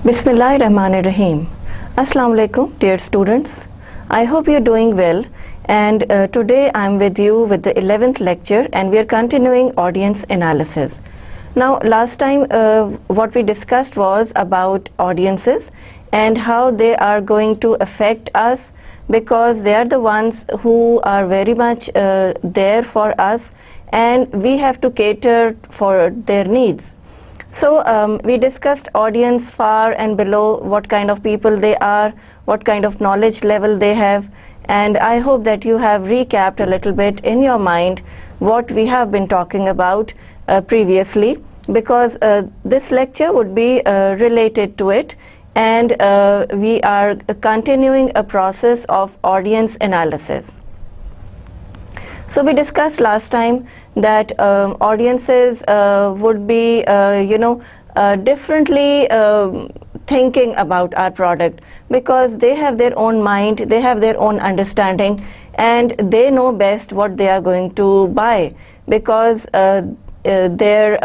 Bismillahirrahmanirrahim. Assalamu alaikum, dear students. I hope you're doing well, and today I'm with you with the 11th lecture, and we are continuing audience analysis. Now, last time what we discussed was about audiences and how they are going to affect us, because they are the ones who are very much there for us, and we have to cater for their needs. So we discussed audience far and below, what kind of people they are, what kind of knowledge level they have, and I hope that you have recapped a little bit in your mind what we have been talking about previously, because this lecture would be related to it, and we are continuing a process of audience analysis. So we discussed last time that audiences would be, differently thinking about our product, because they have their own mind, they have their own understanding, and they know best what they are going to buy, because their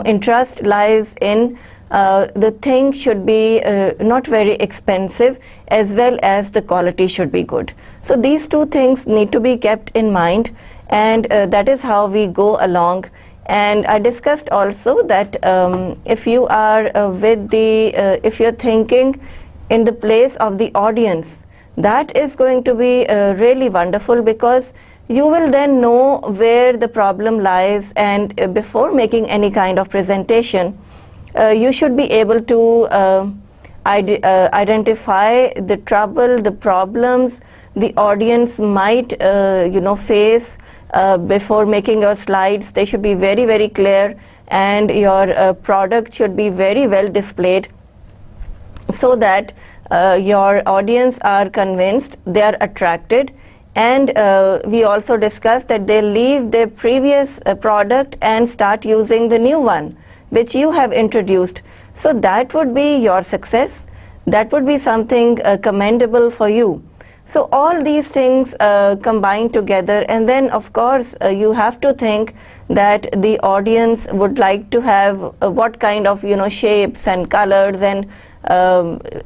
interest lies in the thing should be not very expensive, as well as the quality should be good. So these two things need to be kept in mind, and that is how we go along. And I discussed also that if you are if you're thinking in the place of the audience, that is going to be really wonderful, because you will then know where the problem lies, and before making any kind of presentation, you should be able to identify the trouble, the problems the audience might face before making your slides. They should be very, very clear, and your product should be very well displayed, so that your audience are convinced, they are attracted. And we also discussed that they leave their previous product and start using the new one which you have introduced. So that would be your success. That would be something commendable for you. So all these things combine together, and then of course you have to think that the audience would like to have what kind of shapes and colors, and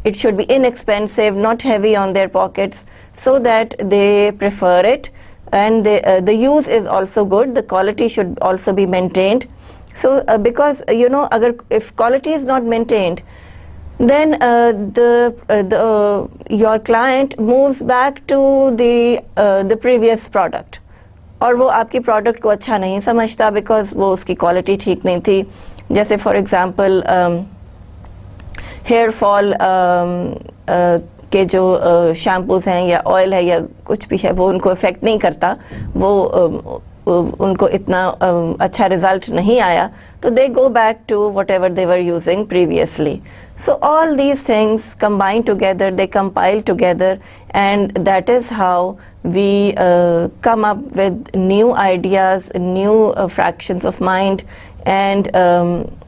it should be inexpensive, not heavy on their pockets, so that they prefer it, and the use is also good, the quality should also be maintained. So because if quality is not maintained, then your client moves back to the previous product, और वो आपकी product को अच्छा नहीं समझता, because वो उसकी quality ठीक नहीं थी. जैसे for example hair fall के जो shampoos हैं या oil है या कुछ भी है, वो उनको affect नहीं करता, वो उनको इतना अच्छा result नहीं आया, तो they go back to whatever they were using previously. So all these things combine together, they compile together, and that is how we come up with new ideas, new fractions of mind, and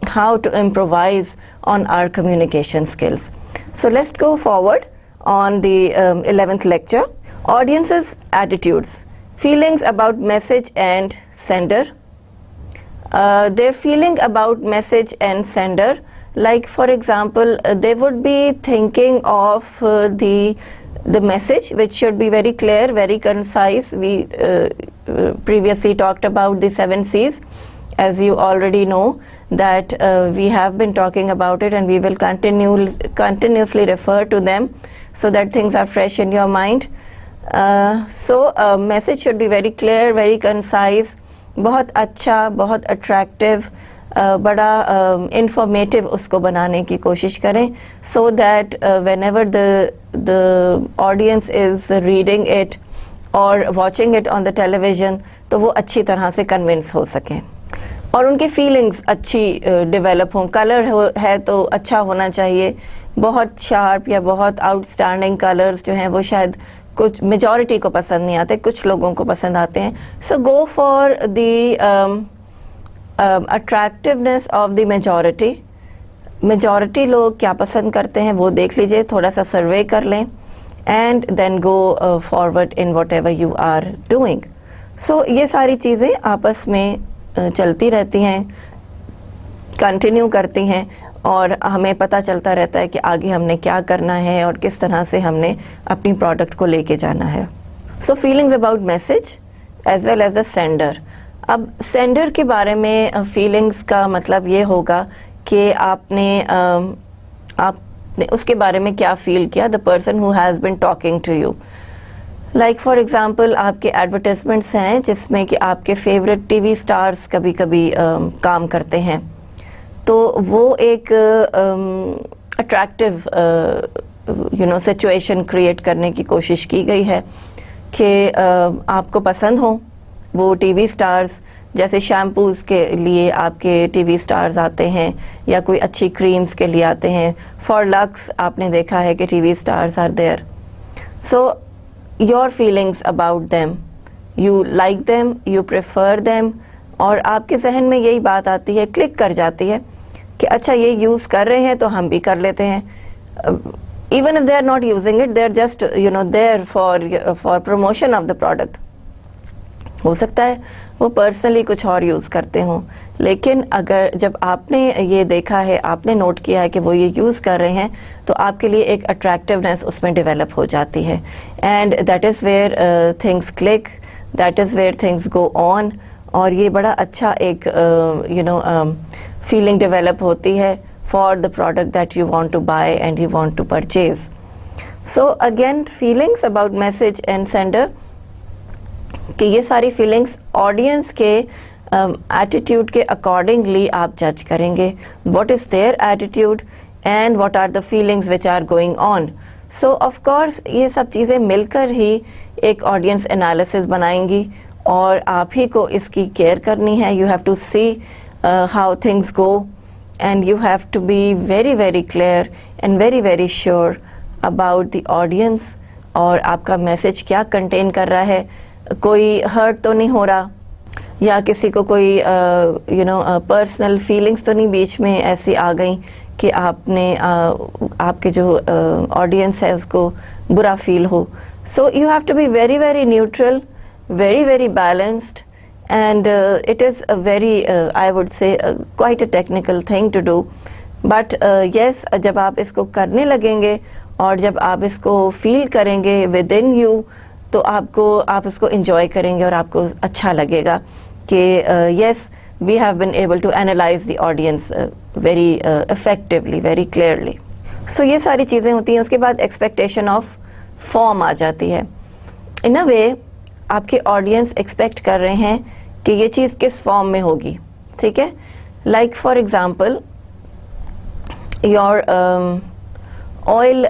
how to improvise on our communication skills. So let's go forward on the 11th lecture. Audiences' attitudes. Feelings about message and sender. Their feeling about message and sender, like for example, they would be thinking of the message, which should be very clear, very concise. We previously talked about the 7 C's, as you already know that we have been talking about it, and we will continuously refer to them, so that things are fresh in your mind. So message should be very clear, very concise, बहुत अच्छा, बहुत attractive, बड़ा informative उसको बनाने की कोशिश करें, so that whenever the audience is reading it or watching it on the television, तो वो अच्छी तरह से convince हो सकें, और उनकी feelings अच्छी develop हों. Color है तो अच्छा होना चाहिए, बहुत sharp या बहुत outstanding colors जो हैं वो शायद कुछ majority को पसंद नहीं आते, कुछ लोगों को पसंद आते हैं. So go for the attractiveness of the majority. Majority लोग क्या पसंद करते हैं वो देख लीजिए, थोड़ा सा survey कर लें, and then go forward in whatever you are doing. So ये सारी चीज़ें आपस में चलती रहती हैं, कंटिन्यू करती हैं, और हमें पता चलता रहता है कि आगे हमने क्या करना है और किस तरह से हमने अपनी प्रोडक्ट को लेके जाना है। So feelings about message as well as the sender. अब सेंडर के बारे में फीलिंग्स का मतलब ये होगा कि आपने उसके बारे में क्या फील किया, the person who has been talking to you. Like for example आपके एडवर्टाइजमेंट्स हैं जिसमें कि आपके फेवरेट टीवी स्टार्स कभी कभी काम करते हैं, तो वो एक अट्रैक्टिव सिचुएशन क्रिएट करने की कोशिश की गई है कि आपको पसंद हो वो टीवी स्टार्स। जैसे शैम्पूज़ के लिए आपके टीवी स्टार्स आते हैं या कोई अच्छी क्रीम्स के लिए आते हैं। फॉर लक्स आपने देखा है कि TV stars are there. So your feelings about them, you like them, you prefer them, और आपके जहन में यही बात आती है, क्लिक कर जाती है कि अच्छा ये यूज़ कर रहे हैं तो हम भी कर लेते हैं। Even if they are not using it, they are just there for promotion of the product. हो सकता है वो पर्सनली कुछ और यूज़ करते हों, लेकिन अगर जब आपने ये देखा है, आपने नोट किया है कि वो ये यूज़ कर रहे हैं, तो आपके लिए एक अट्रैक्टिवनेस उसमें डेवलप हो जाती है। And that is where things click, that is where things go on, और ये बड़ा अच्छा एक फीलिंग डेवलप होती है for the product that you want to buy and you want to purchase. So again feelings about message and sender, कि ये सारी फीलिंग्स ऑडियंस के एटीट्यूड के अकॉर्डिंगली आप जज करेंगे, what is their attitude and what are the feelings which are going on. So of course ये सब चीज़ें मिलकर ही एक ऑडियंस एनालिसिस बनाएंगी, और आप ही को इसकी केयर करनी है। You have to see how things go, and you have to be very very clear and very very sure about the audience, और आपका मैसेज क्या कंटेन कर रहा है। कोई हर्ट तो नहीं हो रहा, या किसी को कोई पर्सनल फीलिंग्स तो नहीं बीच में ऐसी आ गई कि आपके जो ऑडियंस है उसको बुरा फील हो। So you have to be very very neutral, very very balanced, and it is a very I would say quite a technical thing to do, but yes, जब आप इसको करने लगेंगे और जब आप इसको फील करेंगे within you, तो आप इसको enjoy करेंगे और आपको अच्छा लगेगा कि yes, we have been able to analyze the audience very effectively, very clearly. So ये सारी चीज़ें होती हैं। उसके बाद expectation of form आ जाती है। in a way आपके ऑडियंस एक्सपेक्ट कर रहे हैं कि ये चीज़ किस फॉर्म में होगी, ठीक है। Like for example your oil,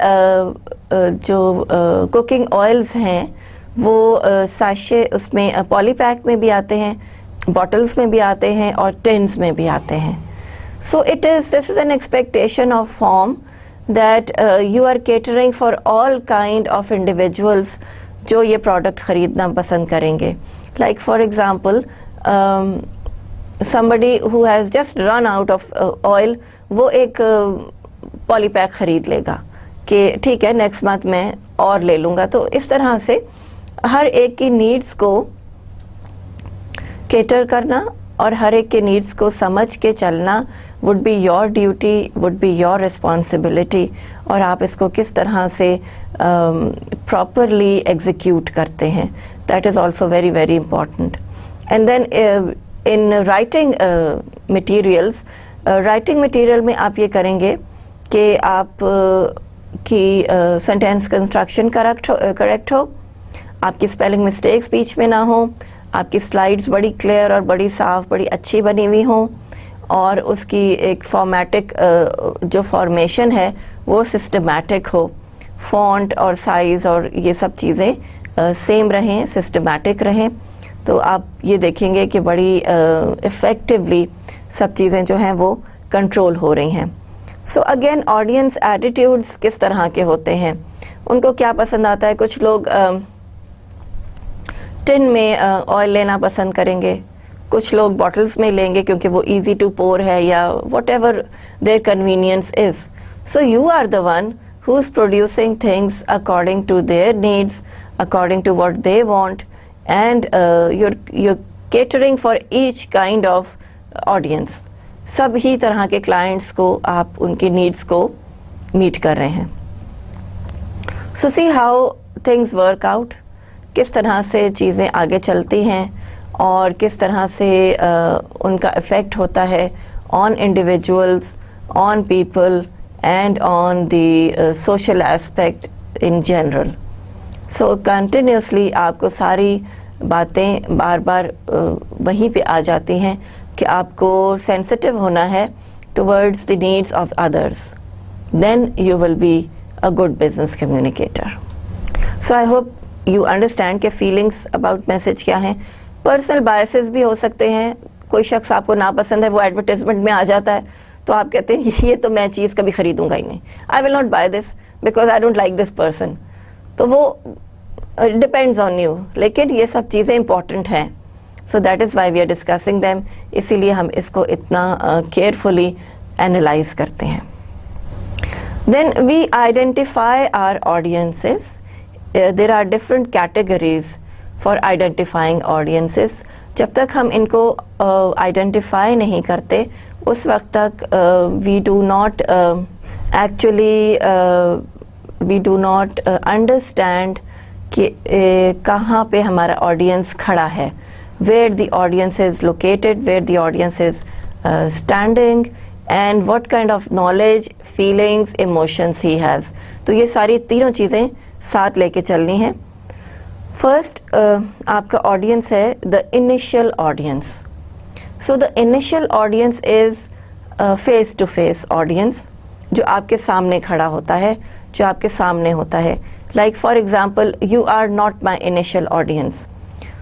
जो कुकिंग ऑयल्स हैं वो साशे उसमें पॉलीपैक में भी आते हैं, बॉटल्स में भी आते हैं और टिन्स में भी आते हैं। So this is an expectation of form that you are catering for all kind of individuals जो ये प्रोडक्ट ख़रीदना पसंद करेंगे। Like for example somebody who has just run out of oil, वो एक पॉलीपैक ख़रीद लेगा कि ठीक है नेक्स्ट मंथ मैं और ले लूँगा। तो इस तरह से हर एक की नीड्स को केटर करना और हर एक के नीड्स को समझ के चलना would be your duty, would be your responsibility, और आप इसको किस तरह से प्रॉपरली एग्जीक्यूट करते हैं, that is also very very important. And then in writing materials, writing material में आप ये करेंगे कि आप की सेंटेंस कंस्ट्रक्शन करेक्ट हो, आपकी स्पेलिंग मिस्टेक्स बीच में ना हो, आपकी स्लाइड्स बड़ी क्लियर और बड़ी साफ़ बड़ी अच्छी बनी हुई हों, और उसकी एक फॉर्मेटिक जो फॉर्मेशन है वो सिस्टमैटिक हो, फ़ॉन्ट और साइज़ और ये सब चीज़ें सेम रहें, सिस्टमैटिक रहें। तो आप ये देखेंगे कि बड़ी इफ़ेक्टिवली सब चीज़ें जो हैं वो कंट्रोल हो रही हैं। सो अगेन ऑडियंस एटीट्यूड्स किस तरह के होते हैं, उनको क्या पसंद आता है। कुछ लोग टिन में ऑयल लेना पसंद करेंगे, कुछ लोग बॉटल्स में लेंगे क्योंकि वो इजी टू पोर है या whatever their convenience is. So you are the one who is producing things according to their needs, according to what they want, and you're catering for each kind of audience. सब ही तरह के clients को आप उनकी needs को meet कर रहे हैं। So see how things work out, किस तरह से चीज़ें आगे चलती हैं और किस तरह से उनका इफ़ेक्ट होता है on individuals, on people and on the social aspect in general. So continuously आपको सारी बातें बार बार वहीं पे आ जाती हैं कि आपको सेंसिटिव होना है towards the needs of others, then you will be a good business communicator. So I hope you understand कि फीलिंग्स अबाउट मैसेज क्या हैं। पर्सनल बायसेस भी हो सकते हैं, कोई शख्स आपको नापसंद है, वो एडवर्टाइजमेंट में आ जाता है तो आप कहते हैं ये तो मैं चीज़ कभी ख़रीदूंगा ही नहीं, I will not buy this because I don't like this person. तो वो डिपेंड्स ऑन यू, लेकिन ये सब चीज़ें इंपॉर्टेंट हैं। So that is why we are discussing them, इसीलिए हम इसको इतना केयरफुली एनालाइज करते हैं। Then we identify our audiences. There are different categories for identifying audiences. जब तक हम इनको आइडेंटिफाई नहीं करते उस वक्त तक we do not actually we do not understand कि कहाँ पे हमारा ऑडियंस खड़ा है, where the audience is located, where the audience is standing and what kind of knowledge, feelings, emotions he has. तो ये सारी तीनों चीज़ें साथ लेके चलनी हैं। फर्स्ट आपका ऑडियंस है the initial audience. So the initial audience is face to face audience, जो आपके सामने खड़ा होता है, जो आपके सामने होता है। Like for example you are not my initial audience.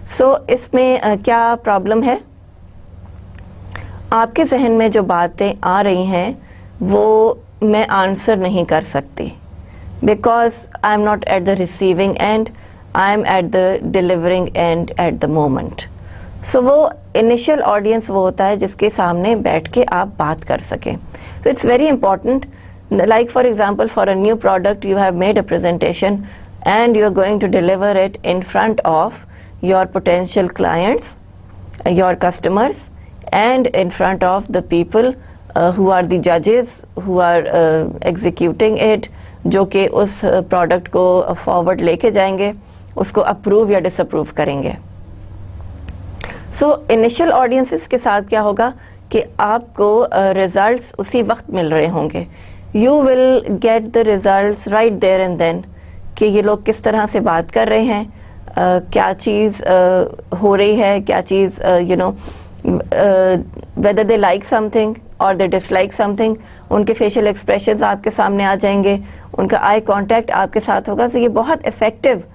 So इसमें क्या प्रॉब्लम है? आपके जहन में जो बातें आ रही हैं वो मैं आंसर नहीं कर सकती because I am not at the receiving end, I am at the delivering end at the moment. So वो इनिशियल ऑडियंस वो होता है जिसके सामने बैठ के आप बात कर सकें। So it's very important, like for example for a new product you have made a presentation and you are going to deliver it in front of your potential clients, your customers, and in front of the people who are the judges who are executing it, जो कि उस product को forward लेके जाएंगे, उसको approve या disapprove करेंगे। So initial audiences के साथ क्या होगा कि आपको results उसी वक्त मिल रहे होंगे। You will get the results right there and then कि ये लोग किस तरह से बात कर रहे हैं, क्या चीज़ हो रही है, क्या चीज़ you know whether they like something or they dislike something, उनके facial expressions आपके सामने आ जाएंगे, उनका eye contact आपके साथ होगा। तो ये बहुत effective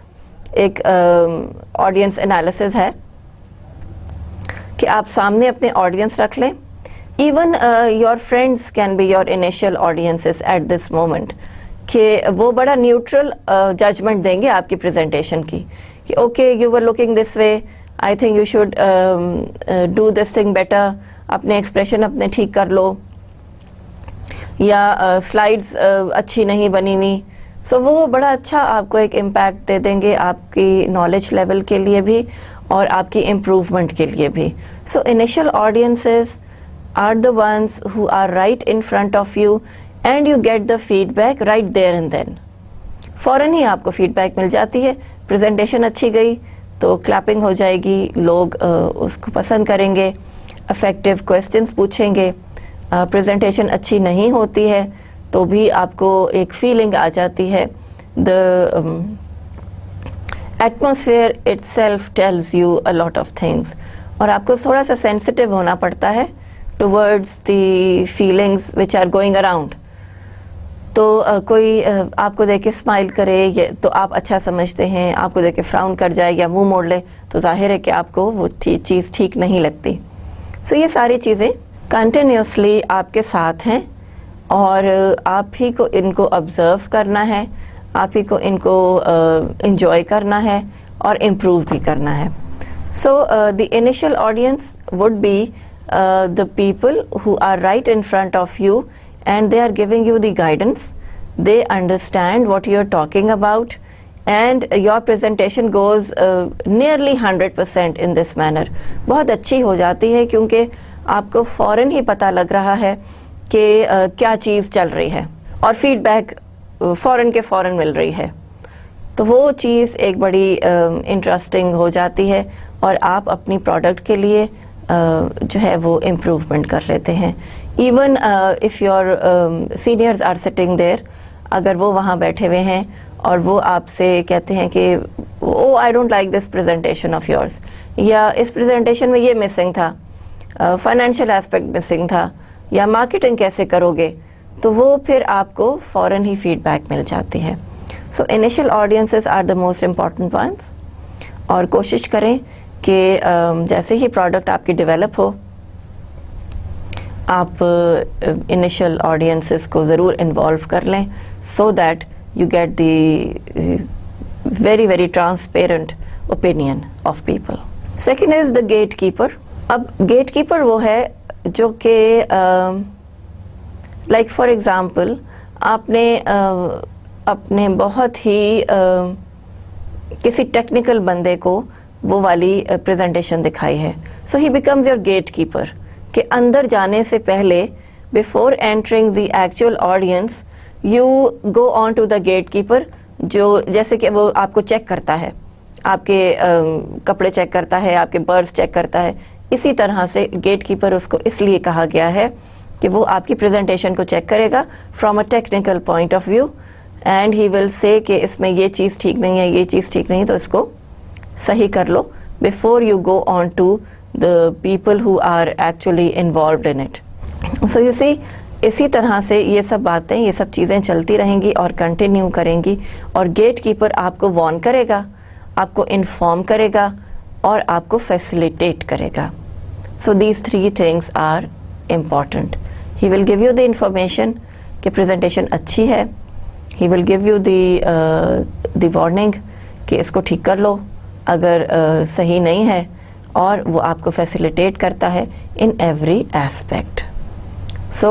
एक audience analysis है कि आप सामने अपने audience रख लें। Even your friends can be your initial audiences at this moment, कि वो बड़ा neutral judgment देंगे आपकी presentation की कि okay you were looking this way, I think you should do this thing better, अपने expression अपने ठीक कर लो, या slides अच्छी नहीं बनी हुई। So वो बड़ा अच्छा आपको एक impact दे देंगे आपकी knowledge level के लिए भी और आपकी improvement के लिए भी। So initial audiences are the ones who are right in front of you and you get the feedback right there and then. फ़ौरन ही आपको feedback मिल जाती है, presentation अच्छी गई तो clapping हो जाएगी, लोग उसको पसंद करेंगे, effective questions पूछेंगे। presentation अच्छी नहीं होती है तो भी आपको एक feeling आ जाती है। The atmosphere itself tells you a lot of things और आपको थोड़ा सा sensitive होना पड़ता है towards the feelings which are going around। तो कोई आपको देख के स्माइल करे तो आप अच्छा समझते हैं, आपको देख के फ्राउन कर जाए या मुंह मोड़ ले तो जाहिर है कि आपको वो चीज़ ठीक नहीं लगती। सो ये सारी चीज़ें कंटिन्यूसली आपके साथ हैं और आप ही को इनको ऑब्ज़र्व करना है, आप ही को इनको इंजॉय करना है और इम्प्रूव भी करना है। सो the initial audience would be the people who are right in front of you and they are giving you the guidance, they understand what you are talking about and your presentation goes nearly 100% in this manner। बहुत अच्छी हो जाती है क्योंकि आपको फ़ौरन ही पता लग रहा है कि क्या चीज़ चल रही है और फीडबैक फ़ौरन के फ़ौरन मिल रही है, तो वो चीज़ एक बड़ी इंटरेस्टिंग हो जाती है और आप अपनी प्रोडक्ट के लिए जो है वो इम्प्रूवमेंट कर लेते हैं। Even if your seniors are sitting there, अगर वो वहाँ बैठे हुए हैं और वो आपसे कहते हैं कि oh I don't like this presentation of yours, या इस प्रेजेंटेशन में ये मिसिंग था, फाइनेंशियल एस्पेक्ट मिसिंग था, या मार्केटिंग कैसे करोगे, तो वो फिर आपको फ़ौरन ही फीडबैक मिल जाती है। So initial audiences are the most important ones, और कोशिश करें कि जैसे ही प्रोडक्ट आपकी डेवलप हो आप इनिशियल ऑडियंसेस को ज़रूर इन्वॉल्व कर लें, so that you get the very very transparent opinion of people. Second is the gatekeeper. अब gatekeeper वो है जो कि like for example आपने अपने बहुत ही किसी टेक्निकल बंदे को वो वाली प्रेजेंटेशन दिखाई है, so he becomes your gatekeeper कि अंदर जाने से पहले before entering the actual audience you go on to the gatekeeper, जो जैसे कि वो आपको चेक करता है, आपके कपड़े चेक करता है, आपके बर्ड्स चेक करता है, इसी तरह से गेटकीपर उसको इसलिए कहा गया है कि वो आपकी प्रेजेंटेशन को चेक करेगा from a technical point of view, and he will say कि इसमें ये चीज़ ठीक नहीं है, ये चीज़ ठीक नहीं है, तो इसको सही कर लो before you go on to the people who are actually involved in it. So you see, इसी तरह से ये सब बातें, ये सब चीज़ें चलती रहेंगी और कंटिन्यू करेंगी, और गेटकीपर आपको वार्न करेगा, आपको इन्फॉर्म करेगा और आपको फैसिलिटेट करेगा। So these 3 things are important. He will give you the information कि प्रेजेंटेशन अच्छी है, he will give you the warning कि इसको ठीक कर लो अगर सही नहीं है, और वो आपको फैसिलिटेट करता है in every aspect. So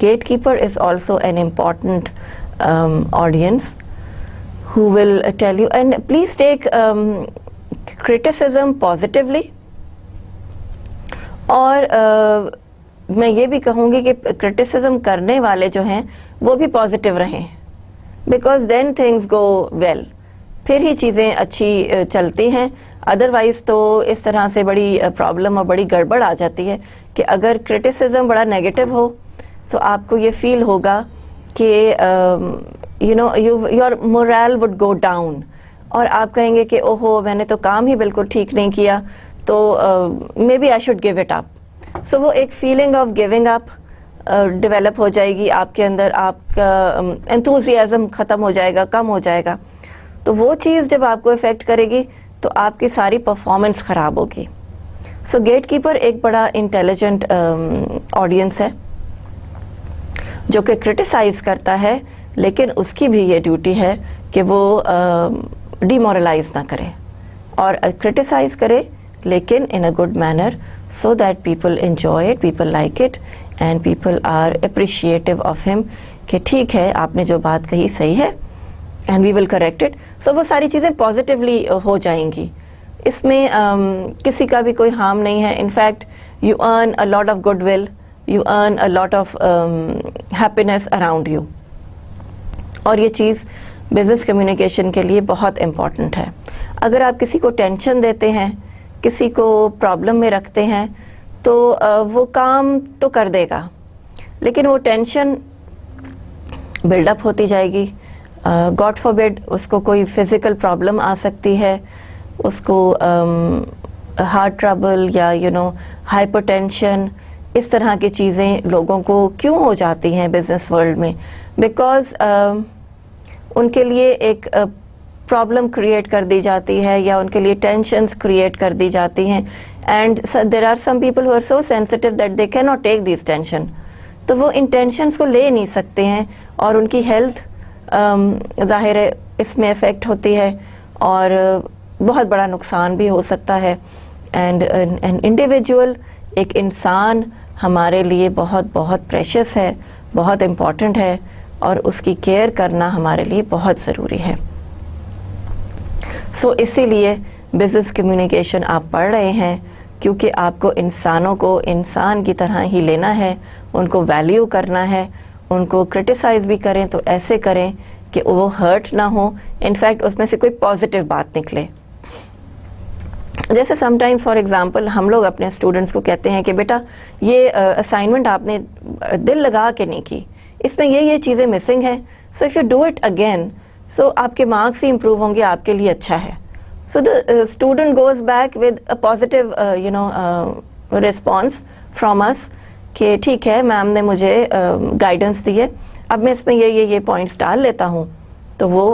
gatekeeper is also an important audience who will tell you, and please take criticism positively, और मैं ये भी कहूँगी कि criticism करने वाले जो हैं वो भी positive रहें, because then things go well, फिर ही चीज़ें अच्छी चलती हैं। अदरवाइज़ तो इस तरह से बड़ी प्रॉब्लम और बड़ी गड़बड़ आ जाती है कि अगर क्रिटिसिज्म बड़ा नेगेटिव हो तो आपको ये फील होगा कि you know your moral would go down, और आप कहेंगे कि ओहो मैंने तो काम ही बिल्कुल ठीक नहीं किया, तो maybe I should give it up. So वो एक feeling of giving up develop हो जाएगी आपके अंदर, आपका एंथुजियाज्म ख़त्म हो जाएगा, कम हो जाएगा। तो वो चीज़ जब आपको इफ़ेक्ट करेगी तो आपकी सारी परफॉर्मेंस ख़राब होगी। सो गेटकीपर एक बड़ा इंटेलिजेंट ऑडियंस है जो कि क्रिटिसाइज़ करता है, लेकिन उसकी भी ये ड्यूटी है कि वो डिमोरलाइज ना करे और क्रिटिसाइज़ करे, लेकिन in a good manner, so that people enjoy it, people like it, and people are appreciative of him कि ठीक है आपने जो बात कही सही है, and we will correct it. So वो सारी चीज़ें पॉजिटिवली हो जाएंगी, इसमें किसी का भी कोई हार्म नहीं है। In fact you earn a lot of goodwill, you earn a lot of happiness around you, और ये चीज़ बिज़नेस कम्युनिकेशन के लिए बहुत इम्पॉर्टेंट है। अगर आप किसी को टेंशन देते हैं, किसी को प्रॉब्लम में रखते हैं, तो वो काम तो कर देगा, लेकिन वो टेंशन बिल्डअप होती जाएगी। गॉड फॉरबिड उसको कोई फिज़िकल प्रॉब्लम आ सकती है, उसको हार्ट ट्रबल या हाइपरटेंशन, इस तरह की चीज़ें लोगों को क्यों हो जाती हैं बिज़नेस वर्ल्ड में? बिकॉज़ उनके लिए एक प्रॉब्लम क्रिएट कर दी जाती है या उनके लिए टेंशन्स क्रिएट कर दी जाती हैं, and there are some people who are so sensitive that they can not take this tension, तो वो इन टेंशन्स को ले नहीं सकते हैं और उनकी हेल्थ ज़ाहिर है इसमें इफ़ेक्ट होती है और बहुत बड़ा नुकसान भी हो सकता है। एंड एन इंडिविजुअल, एक इंसान हमारे लिए बहुत बहुत प्रेशियस है, बहुत इम्पॉर्टेंट है, और उसकी केयर करना हमारे लिए बहुत ज़रूरी है। सो इसीलिए बिज़नेस कम्युनिकेशन आप पढ़ रहे हैं क्योंकि आपको इंसानों को इंसान की तरह ही लेना है, उनको वैल्यू करना है। उनको क्रिटिसाइज़ भी करें तो ऐसे करें कि वो हर्ट ना हो, इनफैक्ट उसमें से कोई पॉजिटिव बात निकले। जैसे समटाइम्स फॉर एग्जांपल हम लोग अपने स्टूडेंट्स को कहते हैं कि बेटा ये असाइनमेंट आपने दिल लगा के नहीं की, इसमें ये चीज़ें मिसिंग हैं, so if you do it again so आपके मार्क्स ही इम्प्रूव होंगे, आपके लिए अच्छा है। So the student goes back with a positive response from us कि ठीक है मैम ने मुझे गाइडेंस दी है, अब मैं इसमें ये पॉइंट्स डाल लेता हूँ, तो वो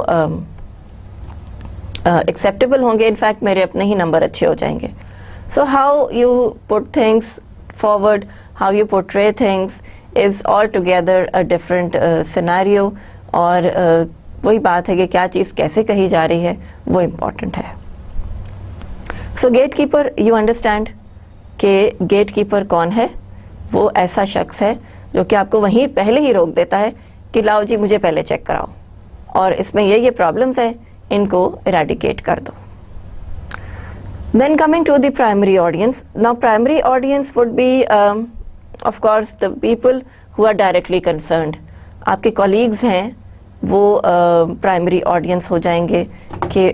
एक्सेप्टेबल होंगे, इनफैक्ट मेरे अपने ही नंबर अच्छे हो जाएंगे। So how you put things forward, how you portray things is all together a different scenario, और वही बात है कि क्या चीज़ कैसे कही जा रही है वो इम्पॉर्टेंट है। सो गेट कीपर, यू अंडरस्टैंड कि गेट कीपर कौन है? वो ऐसा शख्स है जो कि आपको वहीं पहले ही रोक देता है कि लाओ जी मुझे पहले चेक कराओ, और इसमें ये प्रॉब्लम्स हैं, इनको इरेडिकेट कर दो। Then coming to the primary audience. Now primary audience would be of course the people who are directly concerned. आपके colleagues हैं वो primary audience हो जाएंगे कि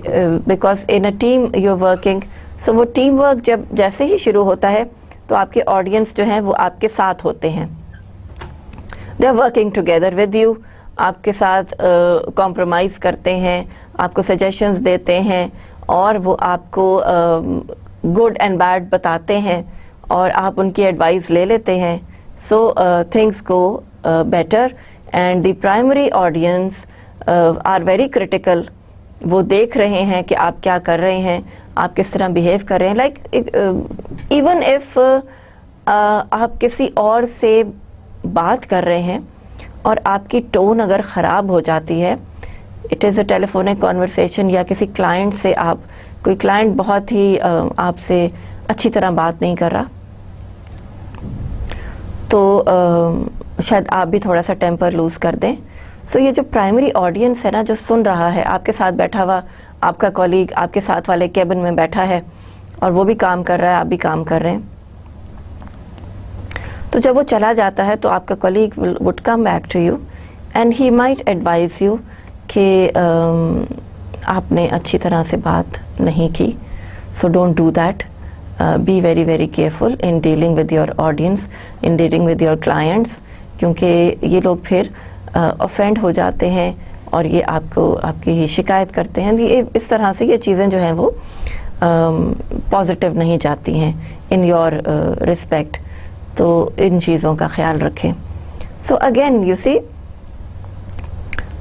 because in a team you're working, so वो team work जब जैसे ही शुरू होता है तो आपके audience जो हैं वो आपके साथ होते हैं, they are working together with you, आपके साथ कॉम्प्रोमाइज़ करते हैं, आपको सजेशंस देते हैं, और वो आपको गुड एंड बैड बताते हैं और आप उनकी एडवाइस ले लेते हैं। So things go better, and the primary audience are very critical. वो देख रहे हैं कि आप क्या कर रहे हैं, आप किस तरह बिहेव कर रहे हैं। लाइक इवन इफ़ आप किसी और से बात कर रहे हैं और आपकी टोन अगर ख़राब हो जाती है, it is a telephonic conversation, या किसी क्लाइंट से आप, कोई क्लाइंट बहुत ही आपसे अच्छी तरह बात नहीं कर रहा, तो शायद आप भी थोड़ा सा टेम्पर लूज़ कर दें। सो ये जो प्राइमरी ऑडियंस है ना, जो सुन रहा है, आपके साथ बैठा हुआ आपका कॉलीग आपके साथ वाले केबिन में बैठा है और वो भी काम कर रहा है, आप भी काम कर रहे हैं, तो जब वो चला जाता है तो आपका colleague would come back to you and he might advise you कि आपने अच्छी तरह से बात नहीं की। So don't do that, be very very careful in dealing with your audience, in dealing with your clients, क्योंकि ये लोग फिर ऑफेंड हो जाते हैं और ये आपको आपकी शिकायत करते हैं। ये इस तरह से ये चीज़ें जो हैं वो पॉजिटिव नहीं जाती हैं इन योर रिस्पेक्ट, तो इन चीज़ों का ख्याल रखें। सो अगेन यू सी,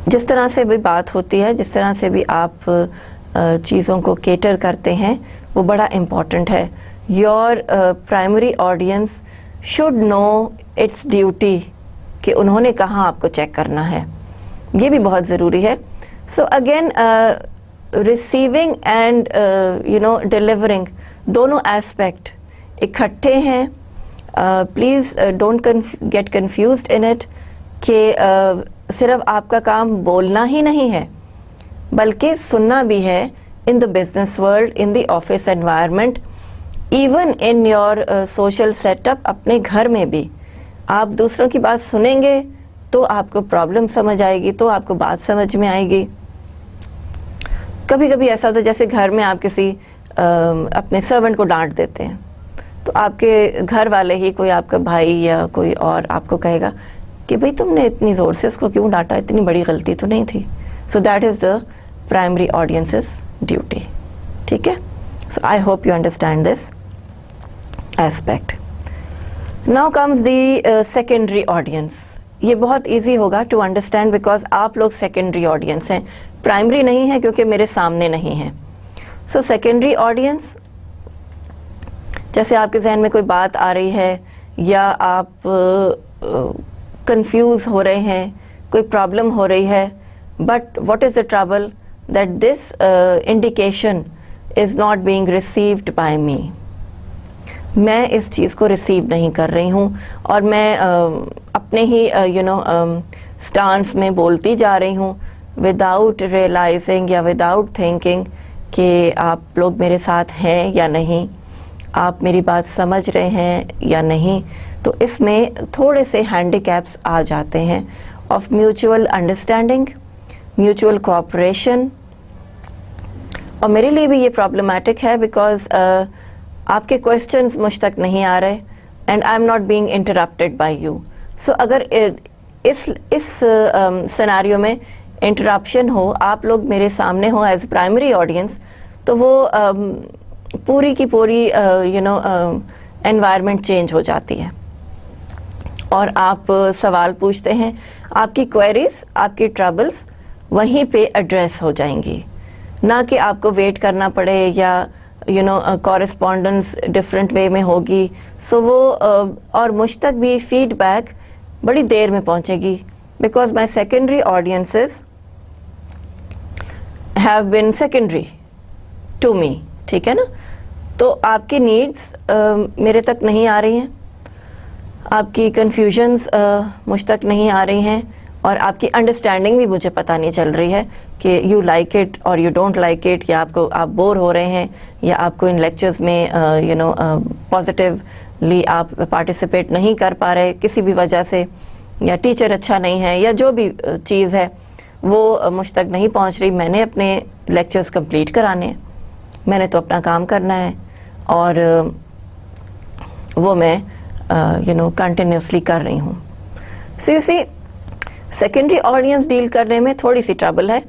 जिस तरह से भी बात होती है, जिस तरह से भी आप चीज़ों को केटर करते हैं, वो बड़ा इम्पॉर्टेंट है। Your primary audience should know it's duty कि उन्होंने कहाँ आपको चेक करना है, ये भी बहुत ज़रूरी है। So again receiving end delivering, दोनों एस्पेक्ट इकट्ठे हैं। Please don't get confused in it कि सिर्फ आपका काम बोलना ही नहीं है, बल्कि सुनना भी है। In the business world, in the office environment, even in your social setup, अपने घर में भी आप दूसरों की बात सुनेंगे तो आपको प्रॉब्लम समझ आएगी, तो आपको बात समझ में आएगी। कभी कभी ऐसा होता है जैसे घर में आप किसी अपने सर्वेंट को डांट देते हैं, तो आपके घर वाले ही, कोई आपका भाई या कोई और आपको कहेगा कि भाई तुमने इतनी ज़ोर से उसको क्यों डांटा, इतनी बड़ी गलती तो नहीं थी। So that is the primary audience's duty. ठीक है, so I hope you understand this aspect. Now comes the secondary audience. ये बहुत इजी होगा टू अंडरस्टैंड बिकॉज आप लोग सेकेंडरी ऑडियंस हैं, प्राइमरी नहीं है क्योंकि मेरे सामने नहीं है। सो सेकेंडरी ऑडियंस, जैसे आपके जहन में कोई बात आ रही है या आप कंफ्यूज हो रहे हैं, कोई प्रॉब्लम हो रही है, but what is the trouble that this indication is not being received by me. मैं इस चीज़ को रिसीव नहीं कर रही हूँ और मैं अपने ही स्टांस में बोलती जा रही हूँ विदाउट रियलाइजिंग या विदाउट थिंकिंग कि आप लोग मेरे साथ हैं या नहीं। आप मेरी बात समझ रहे हैं या नहीं। तो इसमें थोड़े से हैंडीकैप्स आ जाते हैं of mutual understanding, mutual cooperation. और मेरे लिए भी ये प्रॉब्लमेटिक है बिकॉज आपके क्वेश्चंस मुझ तक नहीं आ रहे and I am not being interrupted by you. So अगर इस सिनेरियो में इंटरप्शन हो, आप लोग मेरे सामने हो एज प्राइमरी ऑडियंस, तो वो पूरी की पूरी एनवायरनमेंट चेंज हो जाती है और आप सवाल पूछते हैं, आपकी क्वेरीज, आपकी ट्रबल्स वहीं पे एड्रेस हो जाएंगी, ना कि आपको वेट करना पड़े या कॉरेस्पॉन्डेंस डिफरेंट वे में होगी। सो वो और मुझ तक भी फीडबैक बड़ी देर में पहुंचेगी because my secondary audiences have been secondary to me, ठीक है ना। तो आपकी नीड्स मेरे तक नहीं आ रही हैं, आपकी कन्फ्यूजन्स मुझ तक नहीं आ रही हैं और आपकी अंडरस्टैंडिंग भी मुझे पता नहीं चल रही है कि यू लाइक इट और यू डोंट लाइक इट, या आप बोर हो रहे हैं या आपको इन लेक्चर्स में पॉजिटिवली आप पार्टिसिपेट नहीं कर पा रहे किसी भी वजह से, या टीचर अच्छा नहीं है, या जो भी चीज़ है वो मुझ तक नहीं पहुंच रही। मैंने अपने लेक्चर्स कंप्लीट कराने हैं, मैंने तो अपना काम करना है और वो मैं कंटिन्यूसली कर रही हूँ। So you see, secondary audience deal करने में थोड़ी सी ट्रबल है।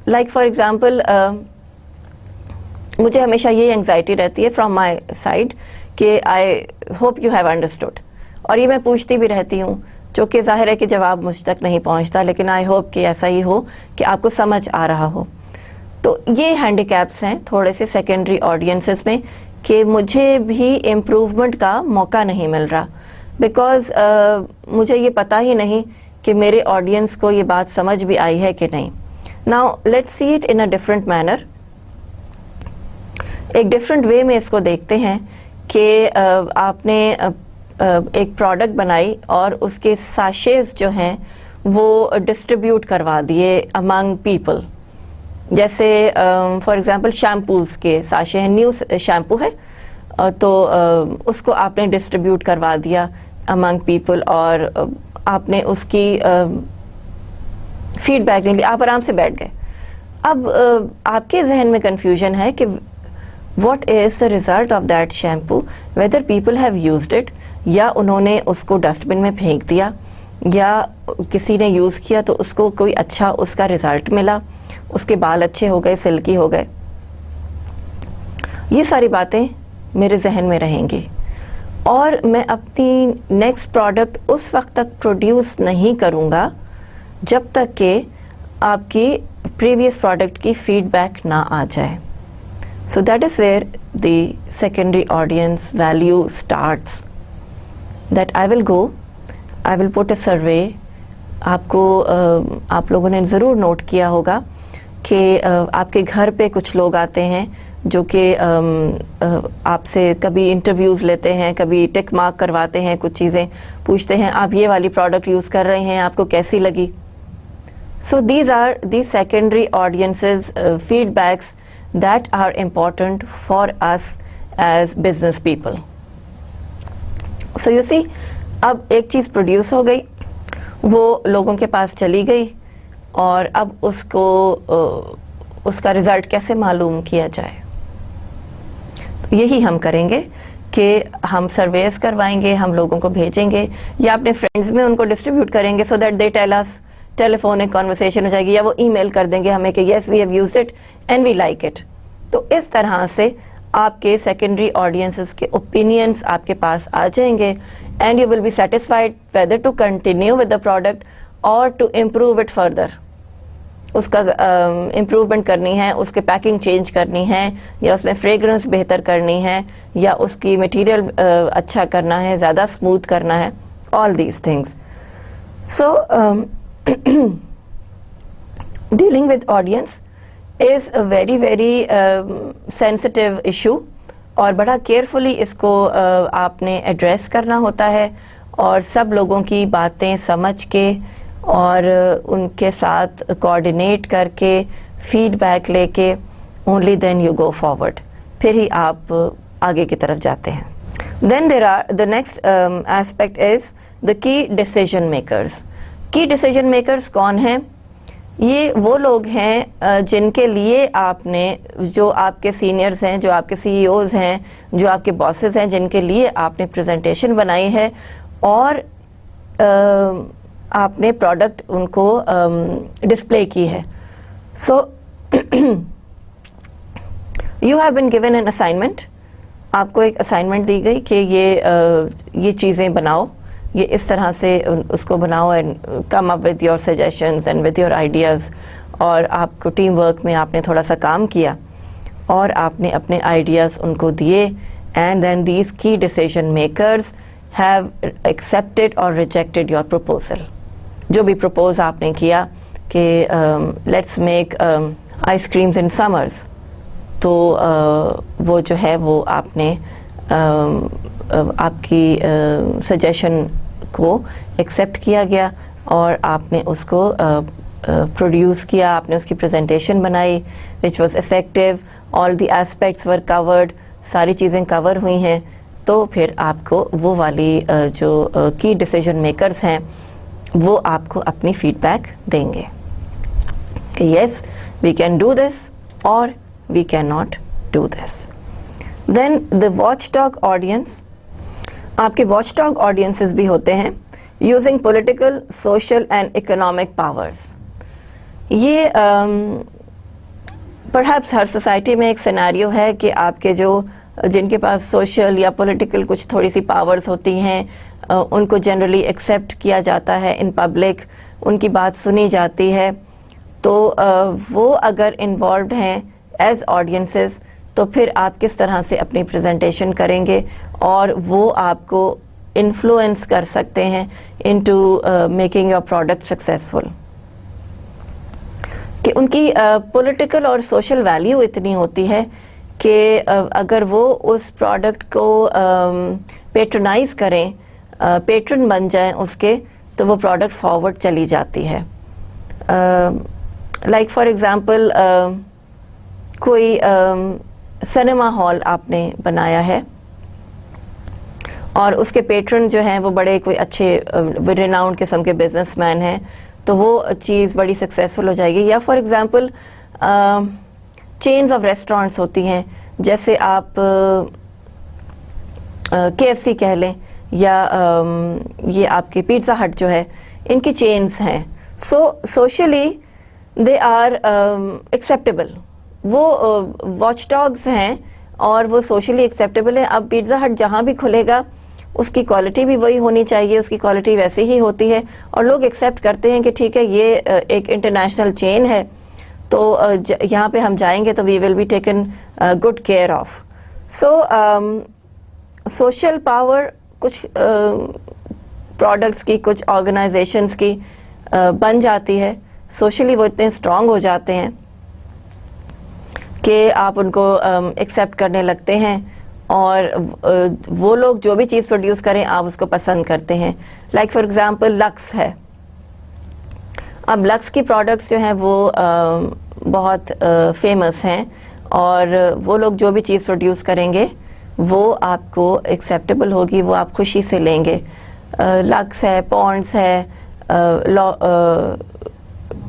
लाइक फॉर एग्जांपल मुझे हमेशा ये एंजाइटी रहती है फ्रॉम माय साइड कि आई होप यू हैव अंडरस्टूड, और ये मैं पूछती भी रहती हूँ, जो कि जाहिर है कि जवाब मुझ तक नहीं पहुँचता, लेकिन आई होप कि ऐसा ही हो कि आपको समझ आ रहा हो। तो ये हैंडीकैप्स हैं थोड़े से सेकेंडरी ऑडियंसेस में कि मुझे भी इम्प्रूवमेंट का मौका नहीं मिल रहा बिकॉज मुझे ये पता ही नहीं कि मेरे ऑडियंस को ये बात समझ भी आई है कि नहीं। Now let's see it in a different manner, एक डिफरेंट वे में इसको देखते हैं कि आपने एक प्रोडक्ट बनाई और उसके साशेज जो हैं वो डिस्ट्रीब्यूट करवा दिए अमंग पीपल। जैसे फॉर एग्जांपल शैम्पूज़ के साशे हैं, न्यू शैम्पू है तो उसको आपने डिस्ट्रीब्यूट करवा दिया अमंग पीपल और आपने उसकी फीडबैक नहीं ली, आप आराम से बैठ गए। अब आपके जहन में कंफ्यूजन है कि what is the result of that shampoo, whether people have used it, या उन्होंने उसको डस्टबिन में फेंक दिया, या किसी ने यूज़ किया तो उसको कोई अच्छा उसका रिज़ल्ट मिला, उसके बाल अच्छे हो गए, सिल्की हो गए। ये सारी बातें मेरे जहन में रहेंगी और मैं अपनी नेक्स्ट प्रोडक्ट उस वक्त तक प्रोड्यूस नहीं करूँगा जब तक कि आपकी प्रीवियस प्रोडक्ट की फीडबैक ना आ जाए। So that is where the secondary audience value starts, that I will go, I will put a survey. आपको आप लोगों ने ज़रूर नोट किया होगा कि आपके घर पे कुछ लोग आते हैं जो कि आपसे कभी इंटरव्यूज़ लेते हैं, कभी टिक मार्क करवाते हैं, कुछ चीज़ें पूछते हैं, आप ये वाली प्रोडक्ट यूज़ कर रहे हैं, आपको कैसी लगी। So these are the secondary audiences feedbacks that are important for us as business people. So you see, अब एक चीज़ प्रोड्यूस हो गई, वो लोगों के पास चली गई और अब उसको उसका रिज़ल्ट कैसे मालूम किया जाए। यही हम करेंगे कि हम सर्वेस करवाएंगे, हम लोगों को भेजेंगे या अपने फ्रेंड्स में उनको डिस्ट्रीब्यूट करेंगे so that they tell us, telephonic conversation हो जाएगी या वो ईमेल कर देंगे हमें कि yes we have used it and we like it. तो इस तरह से आपके सेकेंडरी ऑडियंसेस के ओपिनियंस आपके पास आ जाएंगे and you will be satisfied whether to continue with the product और टू इम्प्रूव इट फर्दर। उसका इम्प्रूवमेंट करनी है, उसके पैकिंग चेंज करनी है, या उसमें फ्रेगरेंस बेहतर करनी है, या उसकी मटेरियल अच्छा करना है, ज़्यादा स्मूथ करना है, all these things. So dealing with audience is a very very sensitive issue और बड़ा केयरफुली इसको आपने एड्रेस करना होता है और सब लोगों की बातें समझ के और उनके साथ कोऑर्डिनेट करके फीडबैक लेके only then you go forward, फिर ही आप आगे की तरफ जाते हैं। Then there are the next aspect is the key decision makers. Key decision makers कौन हैं? ये वो लोग हैं जिनके लिए आपने, जो आपके सीनियर्स हैं, जो आपके CEOs हैं, जो आपके बॉसेस हैं, जिनके लिए आपने प्रेजेंटेशन बनाई है और आपने प्रोडक्ट उनको डिस्प्ले की है। So you have been given an assignment, आपको एक असाइनमेंट दी गई कि ये चीज़ें बनाओ, ये इस तरह से उसको बनाओ and come up with your suggestions and with your ideas. और आपको टीम वर्क में आपने थोड़ा सा काम किया और आपने अपने आइडियाज़ उनको दिए एंड देन दीज की डिसीजन मेकर्स हैव एक्सेप्टेड और रिजेक्टेड योर प्रपोजल। जो भी प्रपोज आपने किया कि let's make ice creams in summers, तो वो जो है वो आपने आपकी सजेशन को एक्सेप्ट किया गया और आपने उसको प्रोड्यूस किया, आपने उसकी प्रेजेंटेशन बनाई which was effective, all the aspects were covered, सारी चीज़ें कवर हुई हैं। तो फिर आपको वो वाली जो की डिसीजन मेकर्स हैं वो आपको अपनी फीडबैक देंगे कि yes we can do this और we cannot do this. Then the watchdog audience, आपके watchdog audiences भी होते हैं using political, social and economic powers. ये perhaps हर society में एक scenario है कि आपके जिनके पास social या political कुछ थोड़ी सी powers होती हैं उनको generally accept किया जाता है in public, उनकी बात सुनी जाती है। तो वो अगर involved हैं एज ऑडियंसेस तो फिर आप किस तरह से अपनी प्रेजेंटेशन करेंगे और वो आपको इन्फ्लुएंस कर सकते हैं into making your product successful. कि उनकी पॉलिटिकल और सोशल वैल्यू इतनी होती है कि अगर वो उस प्रोडक्ट को पेट्रोनाइज करें, पेट्रन बन जाएं उसके, तो वो प्रोडक्ट फॉरवर्ड चली जाती है। लाइक फॉर एग्ज़ाम्पल कोई सिनेमा हॉल आपने बनाया है और उसके पेट्रन जो हैं वो बड़े कोई अच्छे रिनाउंड किस्म के बिजनेसमैन हैं, तो वो चीज़ बड़ी सक्सेसफुल हो जाएगी। या for example chains of restaurants होती हैं, जैसे आप KFC कह लें या ये आपकी पिज़्ज़ा हट जो है, इनकी चेन्स हैं। सो सोशली दे आर एक्सेप्टेबल, वो वॉचडॉग्स हैं और वो सोशली एक्सेप्टेबल है। अब पिज़्ज़ा हट जहाँ भी खुलेगा उसकी क्वालिटी भी वही होनी चाहिए, उसकी क्वालिटी वैसे ही होती है और लोग एक्सेप्ट करते हैं कि ठीक है ये एक इंटरनेशनल चेन है, तो यहाँ पे हम जाएंगे तो we will be taken good care of. So social power कुछ प्रोडक्ट्स की, कुछ ऑर्गेनाइजेशंस की बन जाती है, सोशली वो इतने स्ट्रॉन्ग हो जाते हैं कि आप उनको एक्सेप्ट करने लगते हैं और वो लोग जो भी चीज़ प्रोड्यूस करें आप उसको पसंद करते हैं। लाइक फॉर एग्ज़ाम्पल लक्स है। अब लक्स की प्रोडक्ट्स जो हैं वो बहुत फेमस हैं और वो लोग जो भी चीज़ प्रोड्यूस करेंगे वो आपको एक्सेप्टेबल होगी, वो आप खुशी से लेंगे। लक्स है, पॉन्ड्स है,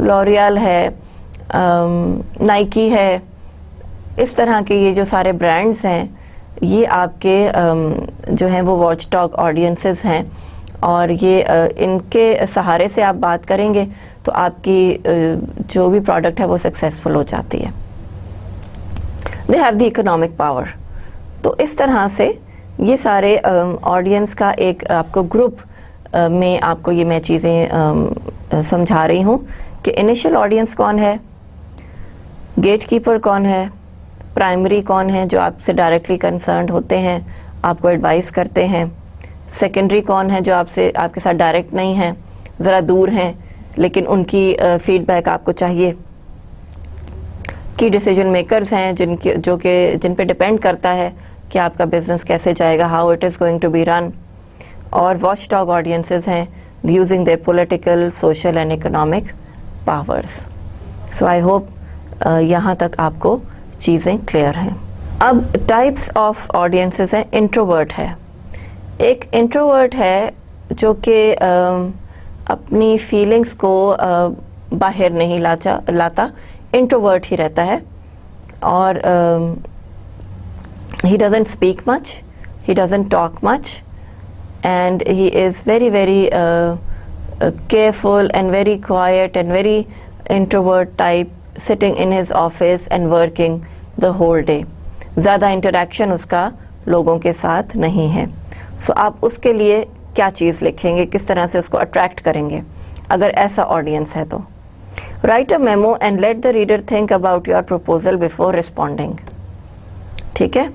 लॉरियल है, नाइकी है, इस तरह के ये जो सारे ब्रांड्स हैं ये आपके जो हैं वो वॉचडॉग ऑडियंसेस हैं और ये इनके सहारे से आप बात करेंगे तो आपकी जो भी प्रोडक्ट है वो सक्सेसफुल हो जाती है। They have the economic power. तो इस तरह से ये सारे ऑडियंस का एक आपको ग्रुप में आपको ये मैं चीज़ें समझा रही हूँ कि इनिशियल ऑडियंस कौन है, गेटकीपर कौन है, प्राइमरी कौन है जो आपसे डायरेक्टली कंसर्न्ड होते हैं, आपको एडवाइस करते हैं, सेकेंडरी कौन है जो आपके साथ डायरेक्ट नहीं है, ज़रा दूर हैं लेकिन उनकी फीडबैक आपको चाहिए, की डिसीजन मेकर्स हैं जिन पे डिपेंड करता है कि आपका बिजनेस कैसे जाएगा, how it is going to be run, और वॉचडॉग ऑडियंसेस हैं using their political, social and economic powers. So I hope यहाँ तक आपको चीज़ें क्लियर हैं। अब टाइप्स ऑफ ऑडियंसेस हैं। इंट्रोवर्ट है, एक इंट्रोवर्ट है जो कि अपनी फीलिंग्स को बाहर नहीं लाता, इंट्रोवर्ट ही रहता है और he doesn't speak much, he doesn't talk much, and he is very careful and very quiet and very introvert type, sitting in his office and working the whole day. ज़्यादा interaction उसका लोगों के साथ नहीं है। सो आप उसके लिए क्या चीज़ लिखेंगे, किस तरह से उसको अट्रैक्ट करेंगे अगर ऐसा ऑडियंस है तो? Right a memo and let the reader think about your proposal before responding. ठीक है,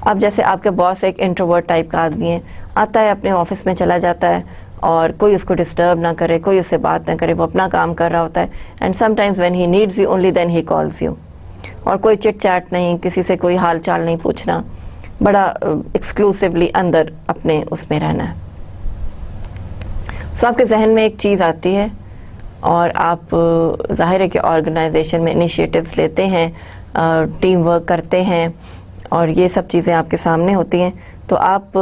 अब जैसे आपके बॉस एक इंट्रोवर्ट टाइप का आदमी है, आता है अपने ऑफिस में चला जाता है और कोई उसको डिस्टर्ब ना करे, कोई उससे बात ना करे, वो अपना काम कर रहा होता है, and sometimes when he needs you only then he calls you, और कोई चिट चैट नहीं, किसी से कोई हाल चाल नहीं पूछना, बड़ा एक्सक्लूसिवली अंदर अपने उसमें रहना है। सो आपके जहन में एक चीज़ आती है और आप ज़ाहिर है कि ऑर्गेनाइजेशन में इनिशिएटिव्स लेते हैं, टीम वर्क करते हैं और ये सब चीज़ें आपके सामने होती हैं, तो आप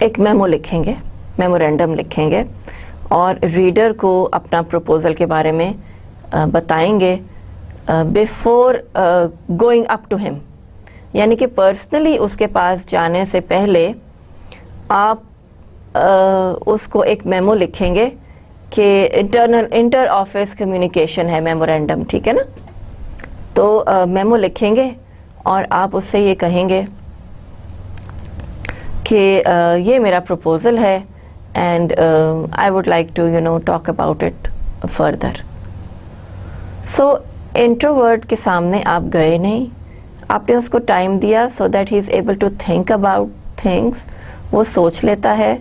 एक मेमो लिखेंगे, मेमोरेंडम लिखेंगे और रीडर को अपना प्रपोज़ल के बारे में बताएंगे before going up to him, यानी कि पर्सनली उसके पास जाने से पहले आप उसको एक मेमो लिखेंगे कि इंटर ऑफिस कम्युनिकेशन है मेमोरेंडम, ठीक है ना? तो मेमो लिखेंगे और आप उससे ये कहेंगे कि ये मेरा प्रपोज़ल है and I would like to talk about it further. So introvert के सामने आप गए नहीं, आपने उसको टाइम दिया so that he is able to think about things. वो सोच लेता है,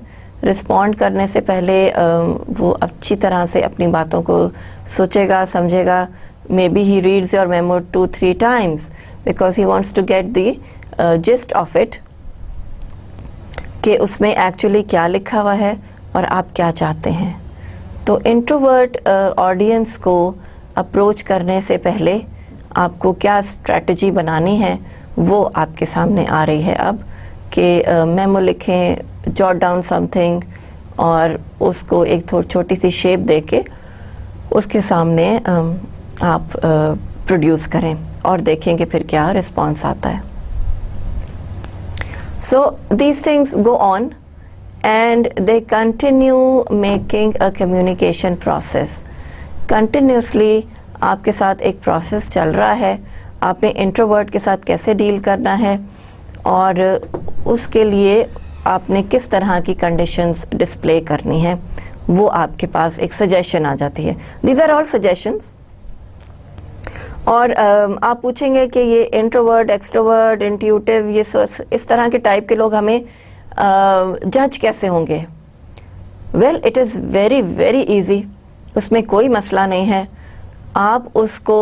रिस्पॉन्ड करने से पहले वो अच्छी तरह से अपनी बातों को सोचेगा, समझेगा। Maybe he reads your memo 2-3 times because he wants to get the gist of it, कि उसमें एक्चुअली क्या लिखा हुआ है और आप क्या चाहते हैं। तो इंट्रोवर्ट ऑडियंस को अप्रोच करने से पहले आपको क्या स्ट्रैटेजी बनानी है वो आपके सामने आ रही है अब, कि मेमो लिखें, जॉट डाउन समथिंग और उसको एक थोड़ी छोटी सी शेप देके उसके सामने आप प्रोड्यूस करें और देखेंगे फिर क्या रिस्पॉन्स आता है। So these things go on and they continue making a communication process. Continuously आपके साथ एक प्रोसेस चल रहा है, आपने इंट्रोवर्ट के साथ कैसे डील करना है और उसके लिए आपने किस तरह की कंडीशंस डिस्प्ले करनी है, वो आपके पास एक सजेशन आ जाती है। These are all suggestions. और आप पूछेंगे कि ये इंट्रोवर्ट, एक्सट्रोवर्ट, इंट्यूटिव, ये इस तरह के टाइप के लोग हमें जज कैसे होंगे? Well, it is very very easy, उसमें कोई मसला नहीं है। आप उसको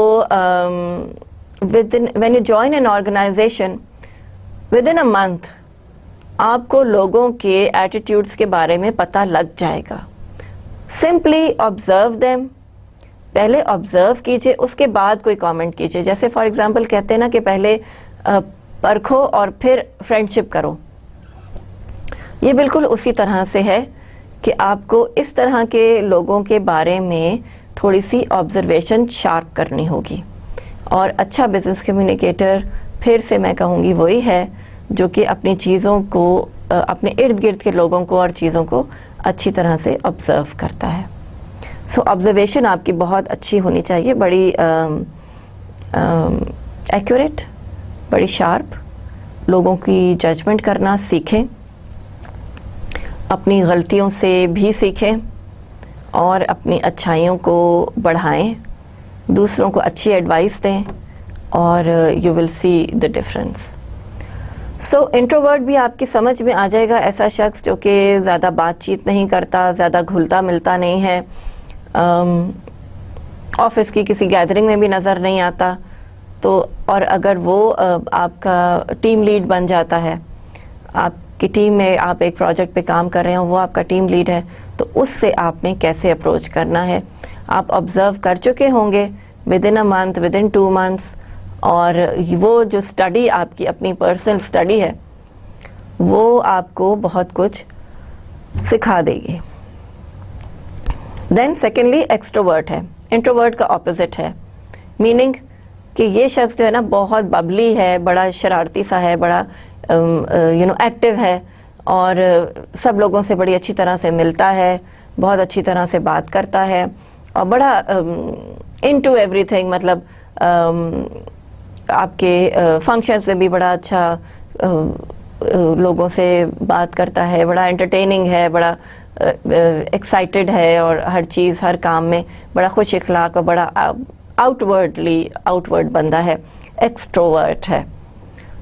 when you join an organisation within a month आपको लोगों के एटीट्यूड्स के बारे में पता लग जाएगा। सिंपली ऑब्जर्व देम, पहले ऑब्जर्व कीजिए, उसके बाद कोई कमेंट कीजिए। जैसे फॉर एग्जांपल कहते हैं ना कि पहले परखो और फिर फ्रेंडशिप करो, ये बिल्कुल उसी तरह से है कि आपको इस तरह के लोगों के बारे में थोड़ी सी ऑब्जर्वेशन शार्प करनी होगी। और अच्छा बिजनेस कम्युनिकेटर फिर से मैं कहूँगी वही है जो कि अपनी चीज़ों को, अपने इर्द गिर्द के लोगों को और चीज़ों को अच्छी तरह से ऑब्ज़र्व करता है। सो ऑब्जर्वेशन आपकी बहुत अच्छी होनी चाहिए, बड़ी एक्यूरेट, बड़ी शार्प। लोगों की जजमेंट करना सीखें, अपनी गलतियों से भी सीखें और अपनी अच्छाइयों को बढ़ाएं, दूसरों को अच्छी एडवाइस दें और you will see the difference. So introvert भी आपकी समझ में आ जाएगा, ऐसा शख्स जो कि ज़्यादा बातचीत नहीं करता, ज़्यादा घुलता मिलता नहीं है, ऑफिस की किसी गैदरिंग में भी नज़र नहीं आता। तो और अगर वो आपका टीम लीड बन जाता है, आपकी टीम में आप एक प्रोजेक्ट पे काम कर रहे हो, वो आपका टीम लीड है, तो उससे आपने कैसे अप्रोच करना है आप ऑब्ज़र्व कर चुके होंगे with in a month, with in 2 months, और वो जो स्टडी आपकी अपनी पर्सनल स्टडी है वो आपको बहुत कुछ सिखा देगी। देन सेकेंडली एक्सट्रोवर्ट है, इंट्रोवर्ट का ऑपोजिट है, मीनिंग कि ये शख्स जो है ना बहुत बबली है, बड़ा शरारती सा है, बड़ा एक्टिव है और सब लोगों से बड़ी अच्छी तरह से मिलता है, बहुत अच्छी तरह से बात करता है और बड़ा इनटू एवरीथिंग, मतलब आपके फंक्शंस में भी बड़ा अच्छा लोगों से बात करता है, बड़ा एंटरटेनिंग है, बड़ा एक्साइटेड है और हर चीज़ हर काम में बड़ा खुश इखलाक और बड़ा आउटवर्ड बंदा है, एक्सट्रोवर्ट है।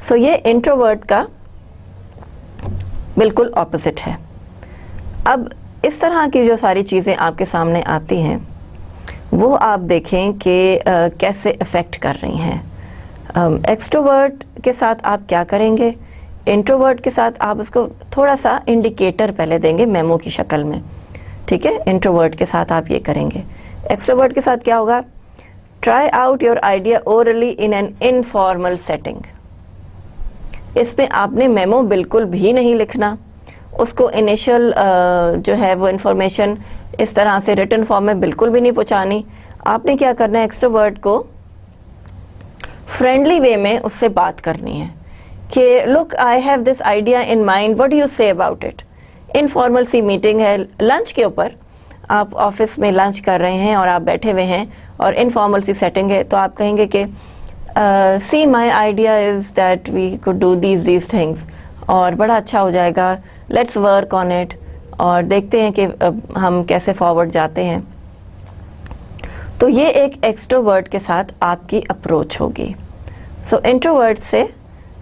सो ये इंट्रोवर्ट का बिल्कुल ऑपोजिट है। अब इस तरह की जो सारी चीज़ें आपके सामने आती हैं वो आप देखें कि कैसे अफेक्ट कर रही हैं। एक्सट्रोवर्ट के साथ आप क्या करेंगे, इंट्रोवर्ट के साथ आप उसको थोड़ा सा इंडिकेटर पहले देंगे मेमो की शक्ल में, ठीक है। इंट्रोवर्ट के साथ आप ये करेंगे। एक्सट्रोवर्ट के साथ क्या होगा, try out your idea orally in an informal setting. इसमें आपने मेमो बिल्कुल भी नहीं लिखना, उसको इनिशियल जो है वो इन्फॉर्मेशन इस तरह से रिटन फॉर्म में बिल्कुल भी नहीं पहुंचानी। आपने क्या करना है, एक्सट्रोवर्ट को फ्रेंडली वे में उससे बात करनी है कि look I have this idea in mind, what do you say about it. Informal सी मीटिंग है, लंच के ऊपर, आप ऑफिस में लंच कर रहे हैं और आप बैठे हुए हैं और इनफॉर्मल सी सेटिंग है, तो आप कहेंगे कि see my idea is that we could do these things, और बड़ा अच्छा हो जाएगा, लेट्स वर्क ऑन इट, और देखते हैं कि हम कैसे फॉरवर्ड जाते हैं। तो ये एक एक्सट्रोवर्ट के साथ आपकी अप्रोच होगी। सो इंट्रोवर्ट से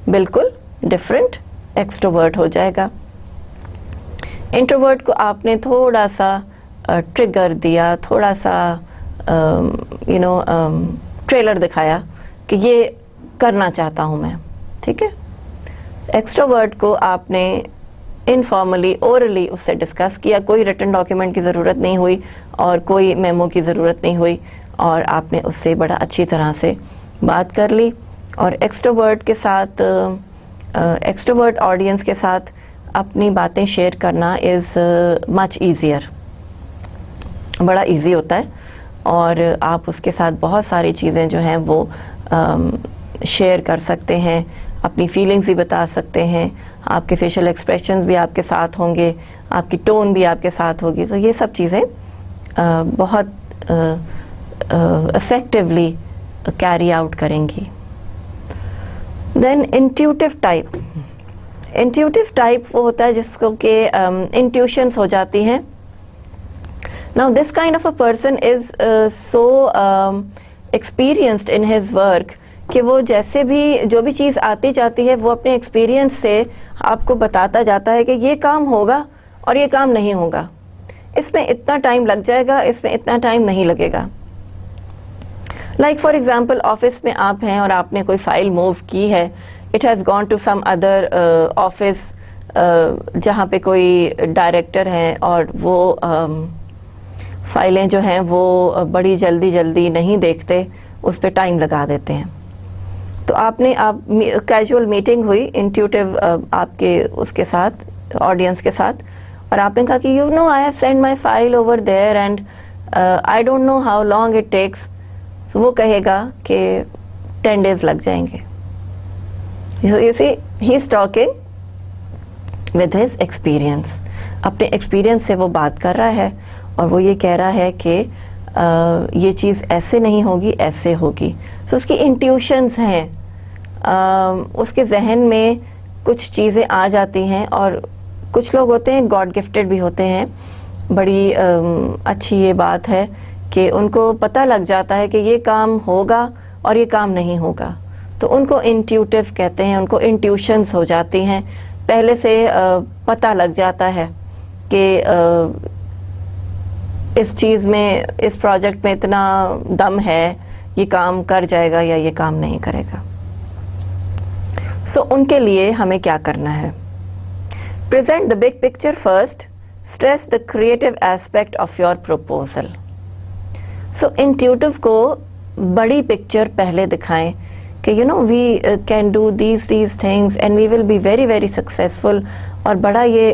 बिल्कुल डिफरेंट एक्सट्रोवर्ट हो जाएगा। इंट्रोवर्ट को आपने थोड़ा सा ट्रिगर दिया, थोड़ा सा ट्रेलर दिखाया कि ये करना चाहता हूँ मैं, ठीक है। एक्सट्रोवर्ट को आपने इनफॉर्मली ओरली उससे डिस्कस किया, कोई रिटन डॉक्यूमेंट की ज़रूरत नहीं हुई और कोई मेमो की ज़रूरत नहीं हुई, और आपने उससे बड़ा अच्छी तरह से बात कर ली। और एक्सट्रोवर्ट के साथ, एक्सट्रोवर्ट ऑडियंस के साथ अपनी बातें शेयर करना इज़ मच ईज़ियर, बड़ा इजी होता है, और आप उसके साथ बहुत सारी चीज़ें जो हैं वो शेयर कर सकते हैं, अपनी फीलिंग्स भी बता सकते हैं, आपके फेशियल एक्सप्रेशंस भी आपके साथ होंगे, आपकी टोन भी आपके साथ होगी। तो ये सब चीज़ें बहुत इफ़ेक्टिवली कैरी आउट करेंगी। Then intuitive type, intuitive type वो होता है जिसको कि इंट्यूशंस हो जाती हैं। Now this kind of a person is so experienced in his work कि वो जैसे भी जो भी चीज़ आती जाती है वो अपने एक्सपीरियंस से आपको बताता जाता है कि ये काम होगा और ये काम नहीं होगा, इसमें इतना टाइम लग जाएगा, इसमें इतना टाइम नहीं लगेगा। लाइक फॉर एग्जांपल ऑफिस में आप हैं और आपने कोई फाइल मूव की है, it has gone to some other office जहाँ पे कोई डायरेक्टर हैं और वो फाइलें जो हैं वो बड़ी जल्दी नहीं देखते, उस पर टाइम लगा देते हैं। तो आपने कैजुअल मीटिंग हुई इंट्यूटिव आपके उसके साथ ऑडियंस के साथ, और आपने कहा कि you know I have send my file over there and I don't know how long it takes. तो वो कहेगा कि 10 days लग जाएंगे। You see he is talking with his experience, अपने एक्सपीरियंस से वो बात कर रहा है और वो ये कह रहा है कि ये चीज़ ऐसे नहीं होगी, ऐसे होगी। तो उसकी इंट्यूशंस हैं, उसके जहन में कुछ चीज़ें आ जाती हैं, और कुछ लोग होते हैं गॉड गिफ्टेड भी होते हैं। बड़ी अच्छी ये बात है कि उनको पता लग जाता है कि ये काम होगा और ये काम नहीं होगा, तो उनको इंट्यूटिव कहते हैं, उनको इंट्यूशंस हो जाती हैं, पहले से पता लग जाता है कि इस चीज़ में, इस प्रोजेक्ट में इतना दम है, ये काम कर जाएगा या ये काम नहीं करेगा। सो उनके लिए हमें क्या करना है, present the big picture first, stress the creative aspect of your proposal. So intuitive को बड़ी पिक्चर पहले दिखाएं कि you know we can do these things and we will be very very successful, और बड़ा ये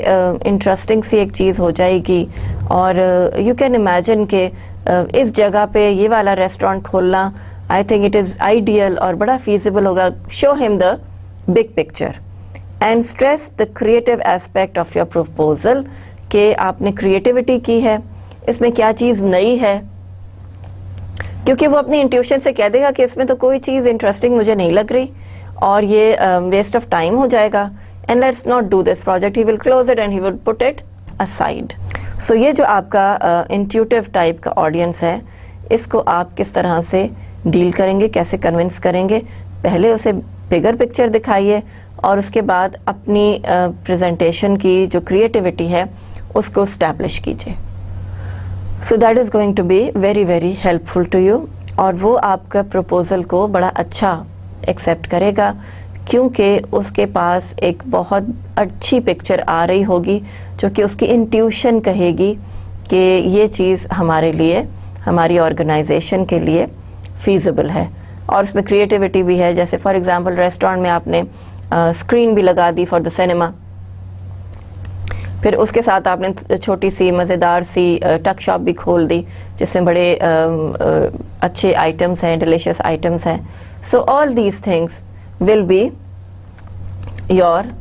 इंटरेस्टिंग सी एक चीज़ हो जाएगी। और यू कैन इमेजिन कि इस जगह पे ये वाला रेस्टोरेंट खोलना, I think it is ideal और बड़ा फीजिबल होगा। Show him the big picture and stress the creative aspect of your proposal, कि आपने क्रिएटिविटी की है, इसमें क्या चीज़ नई है, क्योंकि वो अपनी इंट्यूशन से कह देगा कि इसमें तो कोई चीज़ इंटरेस्टिंग मुझे नहीं लग रही और ये वेस्ट ऑफ टाइम हो जाएगा, and let's not do this project. He will close it and he will put it aside. So ये जो आपका इंट्यूटिव टाइप का ऑडियंस है, इसको आप किस तरह से डील करेंगे, कैसे कन्विंस करेंगे? पहले उसे बिगर पिक्चर दिखाइए और उसके बाद अपनी प्रेजेंटेशन की जो क्रिएटिविटी है उसको स्टैब्लिश कीजिए। So that is going to be very very helpful to you, और वो आपका प्रपोज़ल को बड़ा अच्छा एक्सेप्ट करेगा, क्योंकि उसके पास एक बहुत अच्छी पिक्चर आ रही होगी जो कि उसकी इंट्यूशन कहेगी कि ये चीज़ हमारे लिए, हमारी ऑर्गेनाइजेशन के लिए फीजिबल है, और उसमें क्रिएटिविटी भी है। जैसे फॉर एग्जांपल रेस्टोरेंट में आपने स्क्रीन भी लगा दी फॉर द सिनेमा, फिर उसके साथ आपने छोटी सी मज़ेदार सी टक शॉप भी खोल दी जिसमें बड़े अच्छे आइटम्स हैं, डिलीशियस आइटम्स हैं। सो all these things will be your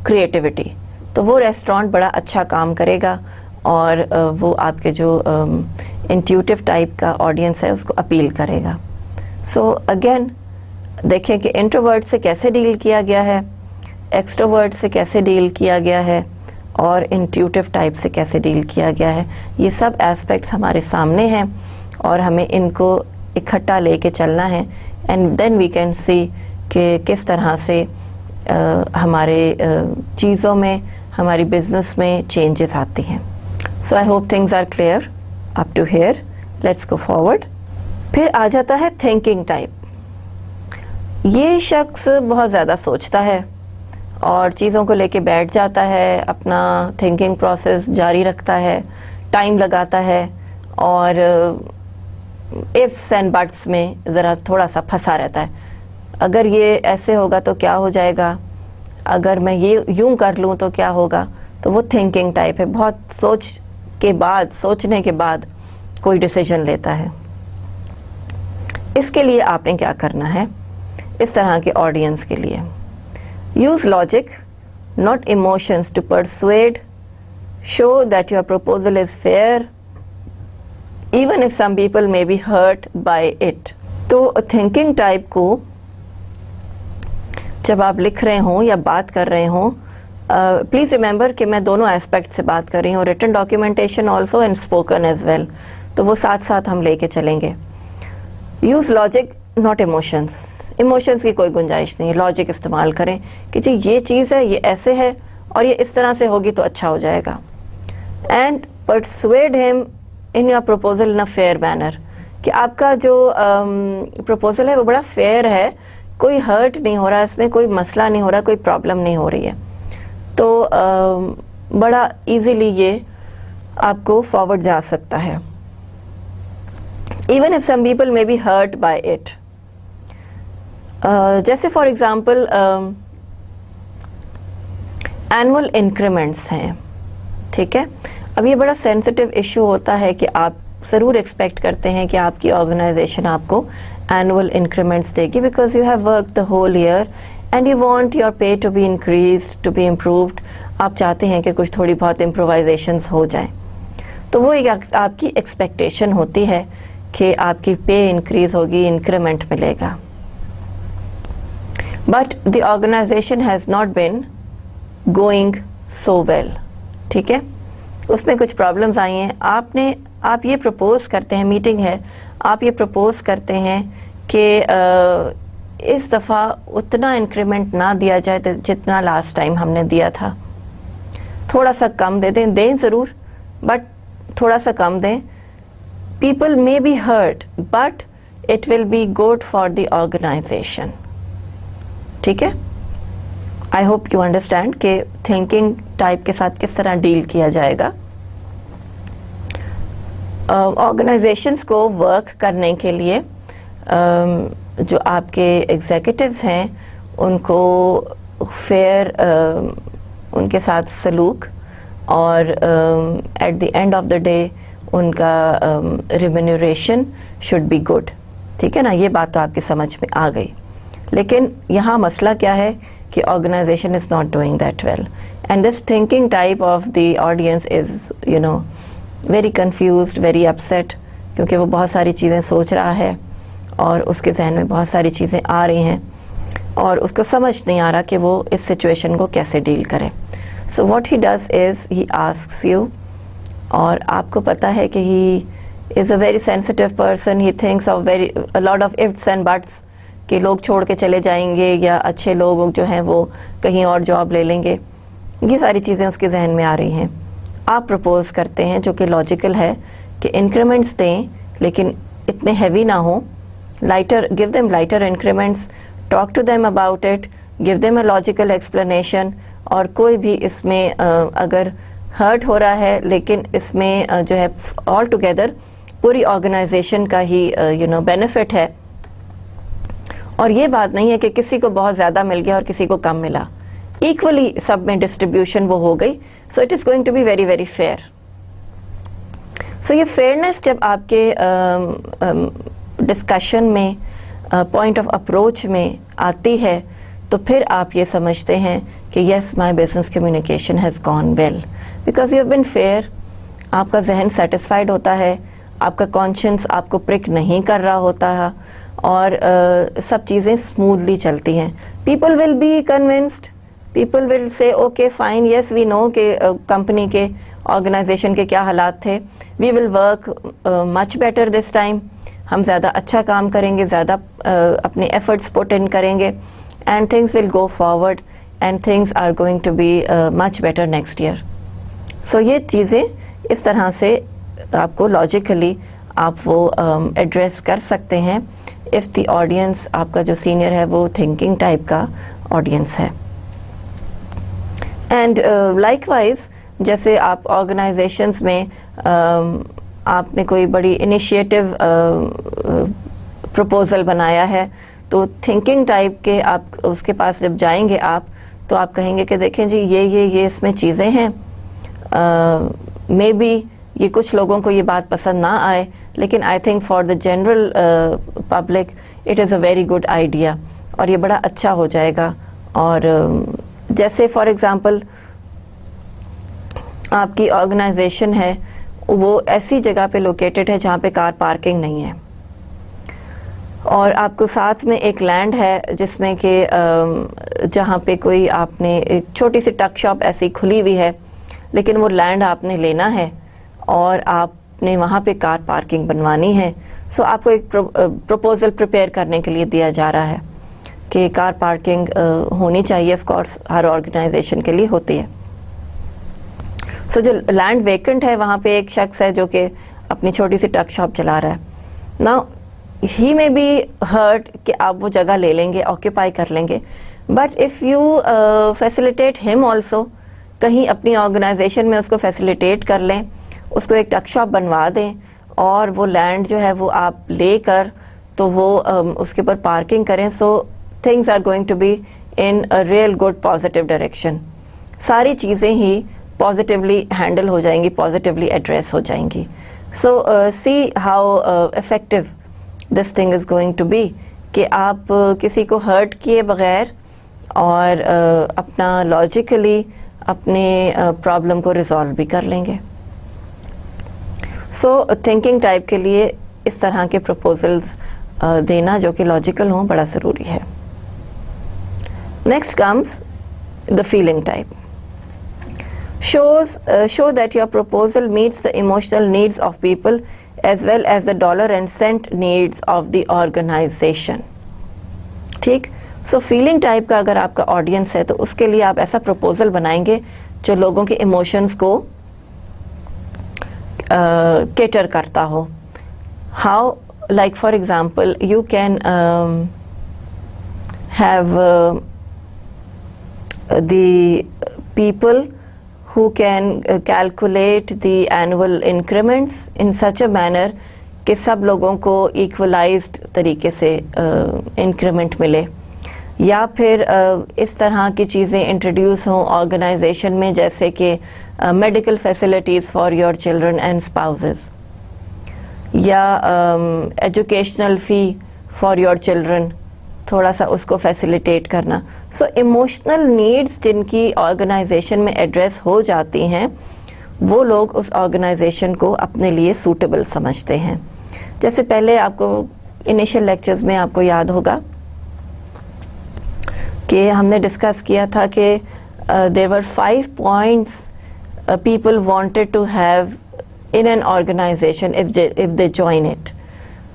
creativity. तो वो रेस्टोरेंट बड़ा अच्छा काम करेगा और वो आपके जो इंट्यूटिव टाइप का ऑडियंस है उसको अपील करेगा। सो अगेन देखें कि इंट्रोवर्ट से कैसे डील किया गया है, एक्सट्रोवर्ट से कैसे डील किया गया है, और इंट्यूटिव टाइप से कैसे डील किया गया है। ये सब एस्पेक्ट्स हमारे सामने हैं और हमें इनको इकट्ठा लेके चलना है, and then we can see कि किस तरह से हमारे चीज़ों में, हमारी बिजनेस में चेंजेस आती हैं। So I hope things are clear up to here. Let's go forward. फिर आ जाता है थिंकिंग टाइप। ये शख्स बहुत ज़्यादा सोचता है और चीज़ों को लेके बैठ जाता है, अपना थिंकिंग प्रोसेस जारी रखता है, टाइम लगाता है और इफ्स एंड बट्स में ज़रा थोड़ा सा फंसा रहता है। अगर ये ऐसे होगा तो क्या हो जाएगा, अगर मैं ये यूं कर लूं तो क्या होगा। तो वो थिंकिंग टाइप है, बहुत सोचने के बाद कोई डिसीजन लेता है। इसके लिए आपने क्या करना है, इस तरह के ऑडियंस के लिए use logic not emotions to persuade, show that your proposal is fair even if some people may be hurt by it। तो thinking type को जब आप लिख रहे हों या बात कर रहे हों, प्लीज़ रिमेंबर कि मैं दोनों एस्पेक्ट से बात कर रही हूँ, written documentation also and spoken as well, तो वो साथ साथ हम लेके चलेंगे। Use logic not emotions. Emotions की कोई गुंजाइश नहीं है, लॉजिक इस्तेमाल करें कि जी ये चीज़ है, ये ऐसे है और ये इस तरह से होगी तो अच्छा हो जाएगा। And persuade him in your proposal in a fair manner, कि आपका जो प्रपोजल है वो बड़ा फेयर है, कोई हर्ट नहीं हो रहा, इसमें कोई मसला नहीं हो रहा, कोई प्रॉब्लम नहीं हो रही है, तो बड़ा इजीली ये आपको फॉरवर्ड जा सकता है। Even if some people may be hurt by it. जैसे फॉर एग्जाम्पल एनुअल इंक्रीमेंट्स हैं, ठीक है। अब ये बड़ा सेंसिटिव इशू होता है कि आप ज़रूर एक्सपेक्ट करते हैं कि आपकी ऑर्गेनाइजेशन आपको एनुअल इंक्रीमेंट्स देगी, because you have work the whole year and you want your pay to be increased, to be improved. आप चाहते हैं कि कुछ थोड़ी बहुत इम्प्रोवाइजेशंस हो जाएं, तो वो एक आपकी एक्सपेक्टेशन होती है कि आपकी पे इंक्रीज होगी, इंक्रीमेंट मिलेगा। But the organisation has not been going so well, ठीक है, उसमें कुछ प्रॉब्लम्स आई हैं। आप ये प्रपोज करते हैं, मीटिंग है, आप ये प्रपोज करते हैं कि इस दफ़ा उतना इंक्रीमेंट ना दिया जाए जितना लास्ट टाइम हमने दिया था, थोड़ा सा कम दें ज़रूर, बट थोड़ा सा कम दें। People may be hurt, but it will be good for the organization, ठीक है। I hope you understand कि thinking type के साथ किस तरह डील किया जाएगा। ऑर्गेनाइजेशंस को वर्क करने के लिए जो आपके एग्जीक्यूटिव्स हैं उनको फेयर उनके साथ सलूक और at the end of the day उनका रिम्यूनरेशन शुड बी गुड। ठीक है ना, ये बात तो आपकी समझ में आ गई। लेकिन यहाँ मसला क्या है कि organisation is not doing that well and this thinking type of the audience is very confused, very upset, क्योंकि वो बहुत सारी चीज़ें सोच रहा है और उसके जहन में बहुत सारी चीज़ें आ रही हैं और उसको समझ नहीं आ रहा कि वो इस सिचुएशन को कैसे डील करे। So what he does is he asks you, और आपको पता है कि he is a very sensitive person, he thinks of a lot of ifs and buts, कि लोग छोड़ के चले जाएंगे या अच्छे लोग जो हैं वो कहीं और जॉब ले लेंगे। ये सारी चीज़ें उसके जहन में आ रही हैं। आप प्रपोज़ करते हैं, जो कि लॉजिकल है, कि इंक्रीमेंट्स दें लेकिन इतने हैवी ना हो, lighter, give them lighter increments, talk to them about it, give them a logical explanation, और कोई भी इसमें अगर हर्ट हो रहा है लेकिन इसमें जो है ऑल टुगेदर पूरी ऑर्गेनाइजेशन का ही बेनिफिट है, और ये बात नहीं है कि किसी को बहुत ज़्यादा मिल गया और किसी को कम मिला, इक्वली सब में डिस्ट्रीब्यूशन वो हो गई। So it is going to be very very fair. So ये फेयरनेस जब आपके डिस्कशन में, पॉइंट ऑफ अप्रोच में आती है, तो फिर आप ये समझते हैं कि yes, my business communication has gone well because you have been fair. आपका जहन सेटिस्फाइड होता है, आपका कॉन्शियंस आपको प्रिक नहीं कर रहा होता है, और सब चीज़ें स्मूथली चलती हैं। People will be convinced, people will say okay fine, yes we know कि कंपनी के, ऑर्गेनाइजेशन के क्या हालात थे, we will work much better this time, हम ज़्यादा अच्छा काम करेंगे, ज़्यादा अपने एफर्ट्स पुट इन करेंगे, and things will go forward and things are going to be much better next year. So ये चीज़ें इस तरह से आपको लॉजिकली आप वो एड्रेस कर सकते हैं इफ़ द ऑडियंस, आपका जो सीनियर है वो थिंकिंग टाइप का ऑडियंस है। एंड लाइकवाइज जैसे आप ऑर्गेनाइजेशंस में आपने कोई बड़ी इनिशिएटिव प्रपोज़ल बनाया है, तो थिंकिंग टाइप के आप उसके पास जब जाएंगे आप, तो आप कहेंगे कि देखें जी ये इसमें चीज़ें हैं, मे बी ये कुछ लोगों को ये बात पसंद ना आए, लेकिन I think for the general public it is a very good idea, और ये बड़ा अच्छा हो जाएगा। और जैसे फॉर एग्ज़ाम्पल आपकी ऑर्गेनाइजेशन है, वो ऐसी जगह पे लोकेटेड है जहाँ पे कार पार्किंग नहीं है, और आपको साथ में एक लैंड है जिसमें कि जहाँ पे कोई आपने एक छोटी सी टक शॉप ऐसी खुली हुई है, लेकिन वो लैंड आपने लेना है और आपने वहाँ पे कार पार्किंग बनवानी है। सो आपको एक प्रपोज़ल प्रिपेयर करने के लिए दिया जा रहा है कि कार पार्किंग होनी चाहिए, ऑफ कोर्स हर ऑर्गेनाइजेशन के लिए होती है। सो जो लैंड वेकेंट है, वहाँ पे एक शख्स है जो कि अपनी छोटी सी टक शॉप चला रहा है। नाउ ही में बी हर्ट कि आप वो जगह ले लेंगे, ऑक्यूपाई कर लेंगे, but if you facilitate him also, कहीं अपनी ऑर्गेनाइजेशन में उसको फैसिलिटेट कर लें, उसको एक टक शॉप बनवा दें, और वो लैंड जो है वो आप लेकर तो वो उसके ऊपर पार्किंग करें, so things are going to be in a real good positive direction. सारी चीज़ें ही पॉजिटिवली हैंडल हो जाएंगी, पॉजिटिवली एड्रेस हो जाएंगी। So see how effective this thing is going to be, कि आप किसी को हर्ट किए बगैर और अपना लॉजिकली अपने प्रॉब्लम को रिजॉल्व भी कर लेंगे। सो थिंकिंग टाइप के लिए इस तरह के प्रपोजल्स देना जो कि लॉजिकल हों बड़ा ज़रूरी है। Next comes the feeling type. Show that your proposal meets the emotional needs of people as well as the dollar and cent needs of the organization. ठीक, सो फीलिंग टाइप का अगर आपका ऑडियंस है, तो उसके लिए आप ऐसा प्रपोजल बनाएंगे जो लोगों के इमोशंस को केटर करता हो। How, like for example you can have the people who can calculate the annual increments in such a manner कि सब लोगों को इक्वलाइज्ड तरीके से इंक्रीमेंट मिले, या फिर इस तरह की चीज़ें इंट्रोड्यूस हों ऑर्गेनाइजेशन में, जैसे कि medical facilities for your children and spouses, या educational fee for your children, थोड़ा सा उसको फैसिलिटेट करना। सो इमोशनल नीड्स जिनकी ऑर्गेनाइजेशन में एड्रेस हो जाती हैं, वो लोग उस ऑर्गेनाइजेशन को अपने लिए सूटेबल समझते हैं। जैसे पहले आपको इनिशियल लेक्चर्स में आपको याद होगा कि हमने डिस्कस किया था कि there were 5 points people wanted to have in an organisation if they join it.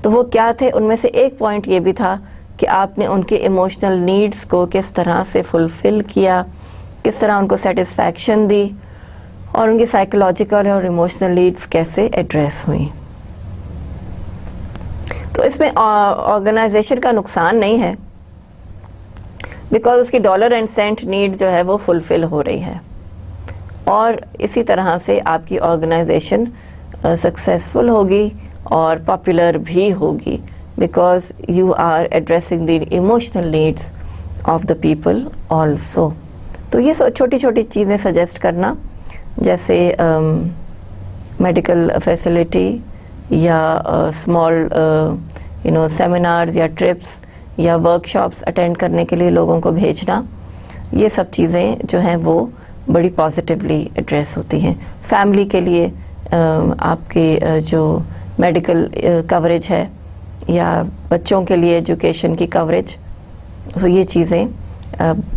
तो वो क्या थे? उनमें से एक पॉइंट ये भी था कि आपने उनके इमोशनल नीड्स को किस तरह से फुलफ़िल किया, किस तरह उनको सेटिस्फैक्शन दी, और उनकी साइकोलॉजिकल और इमोशनल नीड्स कैसे एड्रेस हुई। तो इसमें ऑर्गेनाइजेशन का नुकसान नहीं है, बिकॉज उसकी डॉलर एंड सेंट नीड जो है वो फुलफ़िल हो रही है, और इसी तरह से आपकी ऑर्गेनाइजेशन सक्सेसफुल होगी और पॉपुलर भी होगी, because you are addressing the emotional needs of the people also. तो ये छोटी छोटी चीज़ें सजेस्ट करना, जैसे मेडिकल फैसिलिटी या स्मॉल सेमिनार्स या ट्रिप्स या वर्कशॉप्स अटेंड करने के लिए लोगों को भेजना, ये सब चीज़ें जो हैं वो बड़ी पॉजिटिवली एड्रेस होती हैं। फैमिली के लिए आपके जो मेडिकल कवरेज है, या बच्चों के लिए एजुकेशन की कवरेज, तो ये चीज़ें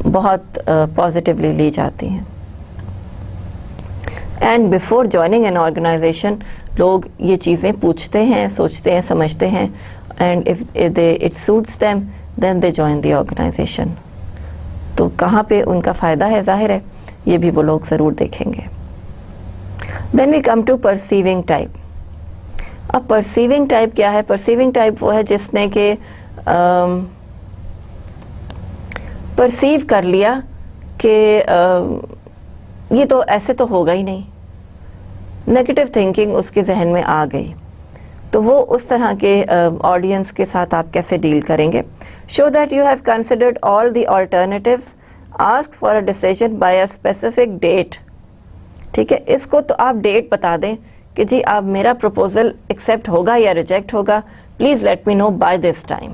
बहुत पॉजिटिवली ली जाती हैं। And before joining an organization लोग ये चीज़ें पूछते हैं, सोचते हैं, समझते हैं, and if it suits them then they join the organization. तो कहाँ पे उनका फ़ायदा है, ज़ाहिर है ये भी वो लोग ज़रूर देखेंगे। Then we come to perceiving type. अब परसीविंग टाइप क्या है? परसीविंग टाइप वो है जिसने के परसीव कर लिया कि ये तो ऐसे तो होगा ही नहीं, नेगेटिव थिंकिंग उसके जहन में आ गई। तो वो उस तरह के ऑडियंस के साथ आप कैसे डील करेंगे? Show that you have considered all the alternatives, ask for a decision by a specific date. ठीक है, इसको तो आप डेट बता दें कि जी आप मेरा प्रपोजल एक्सेप्ट होगा या रिजेक्ट होगा, please let me know by this time.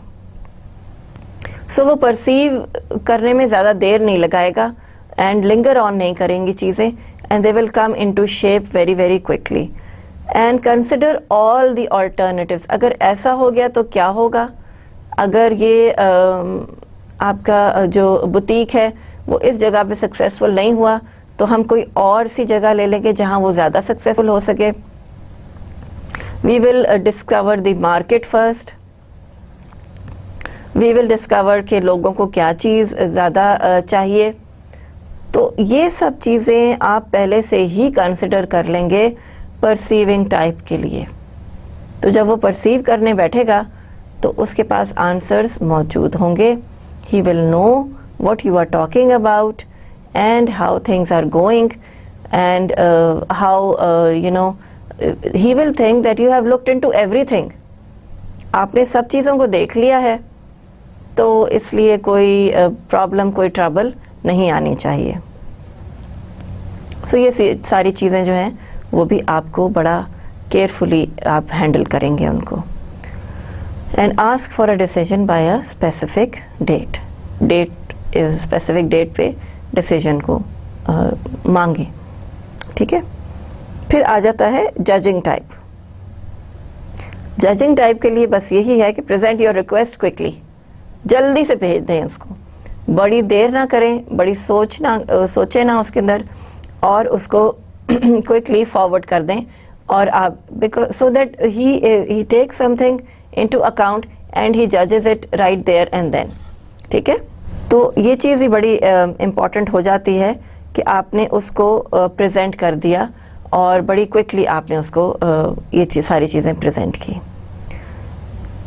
So वो परसीव करने में ज़्यादा देर नहीं लगाएगा, एंड लिंगर ऑन नहीं करेंगी चीज़ें, and they will come into shape very very quickly. And consider all the alternatives. अगर ऐसा हो गया तो क्या होगा? अगर ये आपका जो बुटीक है वो इस जगह पे सक्सेसफुल नहीं हुआ, तो हम कोई और सी जगह ले लेंगे जहां वो ज़्यादा सक्सेसफुल हो सके। We will discover the market first. We will discover कि लोगों को क्या चीज़ ज़्यादा चाहिए। तो ये सब चीज़ें आप पहले से ही कंसिडर कर लेंगे परसीविंग टाइप के लिए। तो जब वो परसीव करने बैठेगा तो उसके पास आंसर्स मौजूद होंगे। He will know what you are talking about and how things are going, and how he will think that you have looked into everything. आपने सब चीज़ों को देख लिया है, तो इसलिए कोई प्रॉब्लम, कोई ट्रबल नहीं आनी चाहिए। सो ये सारी चीज़ें जो हैं वो भी आपको बड़ा केयरफुली आप हैंडल करेंगे उनको। And ask for a decision by a specific date. Specific date पे डिसीजन को मांगे। ठीक है, फिर आ जाता है जजिंग टाइप। जजिंग टाइप के लिए बस यही है कि प्रेजेंट योर रिक्वेस्ट क्विकली, जल्दी से भेज दें उसको, बड़ी देर ना करें, बड़ी सोचे ना उसके अंदर, और उसको क्विकली फॉरवर्ड कर दें। और आप because so that he takes something into account and he जजेस it right there and then. ठीक है, तो ये चीज़ भी बड़ी इम्पॉर्टेंट हो जाती है कि आपने उसको प्रेजेंट कर दिया और बड़ी क्विकली आपने उसको ये सारी चीज़ें प्रेजेंट की।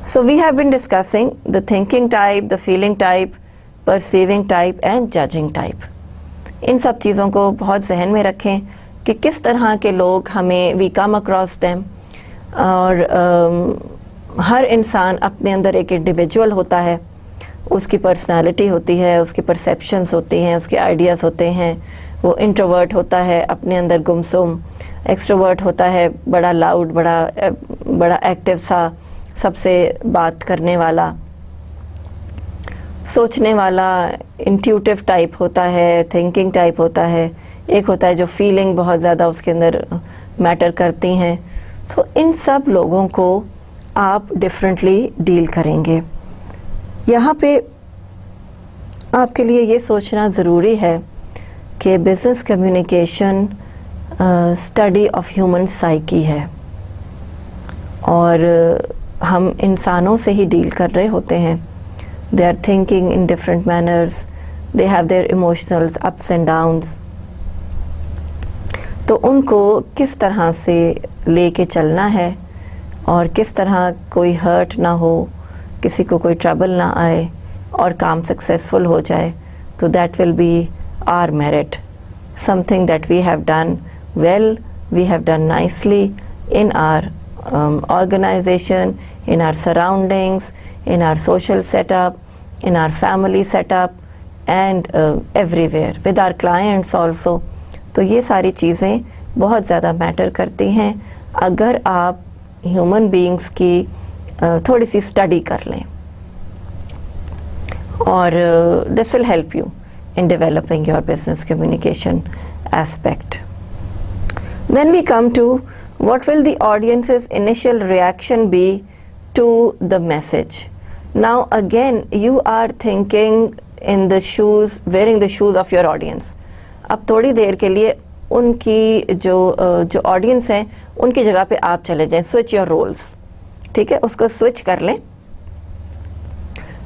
So we have been discussing the thinking type, the feeling type, perceiving type and judging type. इन सब चीज़ों को बहुत जहन में रखें कि किस तरह के लोग हमें, वी कम अक्रॉस देम, और हर इंसान अपने अंदर एक इंडिविजुअल होता है, उसकी पर्सनालिटी होती है, उसकी परसेप्शंस होती हैं, उसके आइडियाज़ होते हैं। वो इंट्रोवर्ट होता है अपने अंदर गुमसुम, एक्सट्रोवर्ट होता है बड़ा लाउड, बड़ा एक्टिव सा, सबसे बात करने वाला, सोचने वाला, इंट्यूटिव टाइप होता है, थिंकिंग टाइप होता है। एक होता है जो फीलिंग बहुत ज़्यादा उसके अंदर मैटर करती हैं। तो इन सब लोगों को आप डिफरेंटली डील करेंगे। यहाँ पे आपके लिए ये सोचना ज़रूरी है कि business communication study of human psyche है और हम इंसानों से ही डील कर रहे होते हैं। They are thinking in different manners, they have their emotionals ups and downs. तो उनको किस तरह से लेके चलना है और किस तरह कोई हर्ट ना हो, किसी को कोई ट्रबल ना आए और काम सक्सेसफुल हो जाए, तो that will be our merit, something that we have done well, we have done nicely in our organization, in our surroundings, in our social setup, in our family setup and everywhere with our clients also. तो ये सारी चीज़ें बहुत ज़्यादा matter करती हैं अगर आप ह्यूमन बीइंग्स की थोड़ी सी स्टडी कर लें, और this will help you in developing your business communication aspect. Then we come to what will the audience's initial reaction be to the message. Now again you are thinking in the shoes, wearing the shoes of your audience. अब थोड़ी देर के लिए उनकी जो audience है उनकी जगह पे आप चले जाएं, स्विच योर रोल्स. ठीक है, उसको स्विच कर लें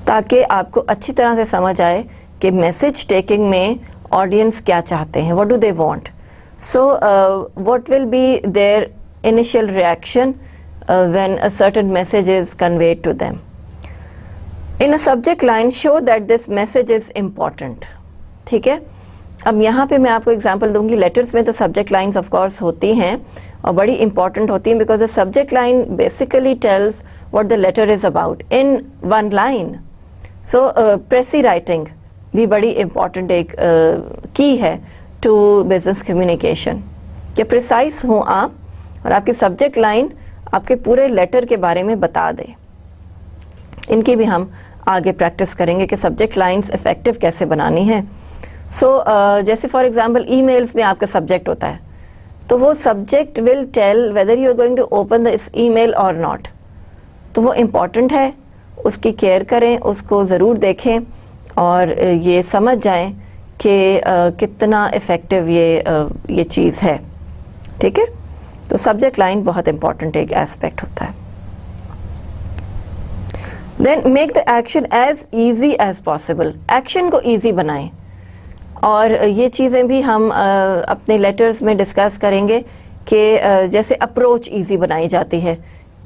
ताकि आपको अच्छी तरह से समझ आए कि मैसेज टेकिंग में ऑडियंस क्या चाहते हैं, what do they want. So what will be their initial reaction when a certain message is conveyed to them? In a subject line, show that this message is important. ठीक है, अब यहाँ पे मैं आपको एग्जांपल दूंगी. लेटर्स में तो सब्जेक्ट लाइन्स ऑफ कोर्स होती हैं और बड़ी इंपॉर्टेंट होती हैं because the subject line basically tells what the letter is about in one line. So precis writing भी बड़ी इंपॉर्टेंट एक की है टू बिजनेस कम्युनिकेशन, कि प्रिसाइज हों आप और आपकी सब्जेक्ट लाइन आपके पूरे लेटर के बारे में बता दे. इनकी भी हम आगे प्रैक्टिस करेंगे कि सब्जेक्ट लाइंस इफ़ेक्टिव कैसे बनानी है. सो जैसे फॉर एग्जांपल ईमेल्स में आपका सब्जेक्ट होता है, तो वो subject will tell whether you are going to open this email और नॉट. तो वो इम्पॉर्टेंट है, उसकी केयर करें, उसको ज़रूर देखें और ये समझ जाएं कि कितना इफ़ेक्टिव ये चीज़ है. ठीक है, तो सब्जेक्ट लाइन बहुत इंपॉर्टेंट एक एस्पेक्ट होता है. Then make the action as easy as possible. Action को ईजी बनाएं और ये चीज़ें भी हम अपने लेटर्स में डिस्कस करेंगे कि जैसे अप्रोच ईजी बनाई जाती है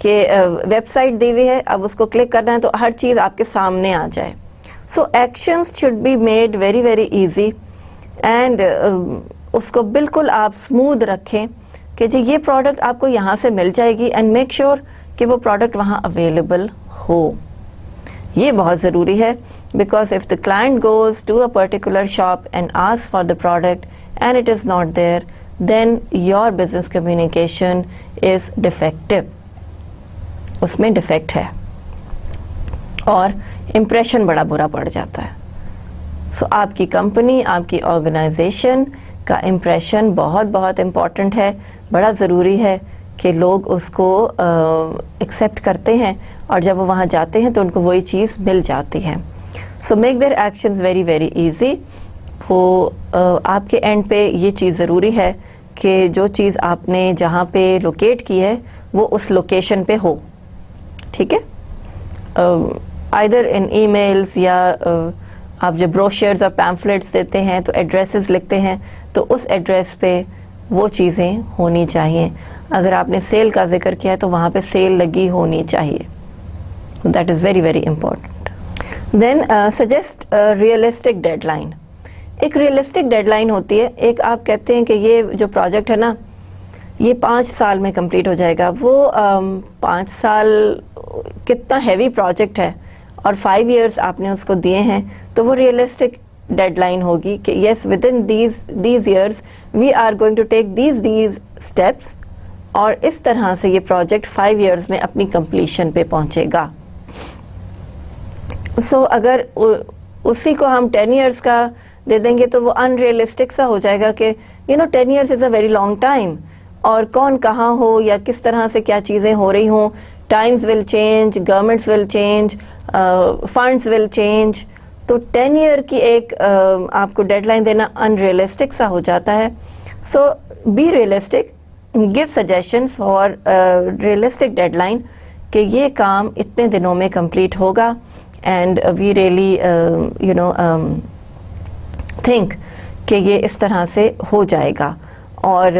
कि वेबसाइट दी हुई है, अब उसको क्लिक करना है तो हर चीज़ आपके सामने आ जाए. So actions should be made very very easy and उसको बिल्कुल आप स्मूथ रखें कि जी ये प्रोडक्ट आपको यहाँ से मिल जाएगी एंड मेक श्योर कि वो प्रोडक्ट वहाँ अवेलेबल हो. ये बहुत ज़रूरी है because if the client goes to a particular shop and ask for the product and it is not there, then your business communication is defective. उसमें डिफेक्ट है और इम्प्रेशन बड़ा बुरा पड़ जाता है. सो आपकी कंपनी, आपकी ऑर्गेनाइजेशन का इम्प्रेशन बहुत बहुत इम्पॉर्टेंट है. बड़ा ज़रूरी है कि लोग उसको एक्सेप्ट करते हैं और जब वो वहाँ जाते हैं तो उनको वही चीज़ मिल जाती है. So make their actions very very easy. वो आपके एंड पे ये चीज़ ज़रूरी है कि जो चीज़ आपने जहाँ पे लोकेट की है वो उस लोकेशन पे हो. ठीक है, आइदर इन ईमेल्स या आप जब ब्रोशर्स और पैम्फलेट्स देते हैं तो एड्रेसेस लिखते हैं तो उस एड्रेस पे वो चीज़ें होनी चाहिए. अगर आपने सेल का जिक्र किया है तो वहाँ पे सेल लगी होनी चाहिए. That is very very important. Then suggest realistic deadline. एक रियलिस्टिक डेडलाइन होती है. एक आप कहते हैं कि ये जो प्रोजेक्ट है ना ये 5 साल में कंप्लीट हो जाएगा। वो 5 साल कितना हैवी प्रोजेक्ट है और 5 इयर्स आपने उसको दिए हैं, तो वो रियलिस्टिक डेडलाइन होगी कि yes within these years we are going to take these steps, और इस तरह से ये प्रोजेक्ट 5 इयर्स में अपनी कंप्लीशन पे पहुंचेगा। सो अगर उसी को हम 10 इयर्स का दे देंगे तो वो अनरियलिस्टिक सा हो जाएगा कि 10 years is a very long time, और कौन कहाँ हो या किस तरह से क्या चीज़ें हो रही हों, times will change, governments will change, funds will change, तो 10 ईयर की एक आपको डेडलाइन देना अनरियलिस्टिक सा हो जाता है। So be realistic, give suggestions for realistic deadline कि ये काम इतने दिनों में कंप्लीट होगा, एंड वी रियली थिंक कि ये इस तरह से हो जाएगा। और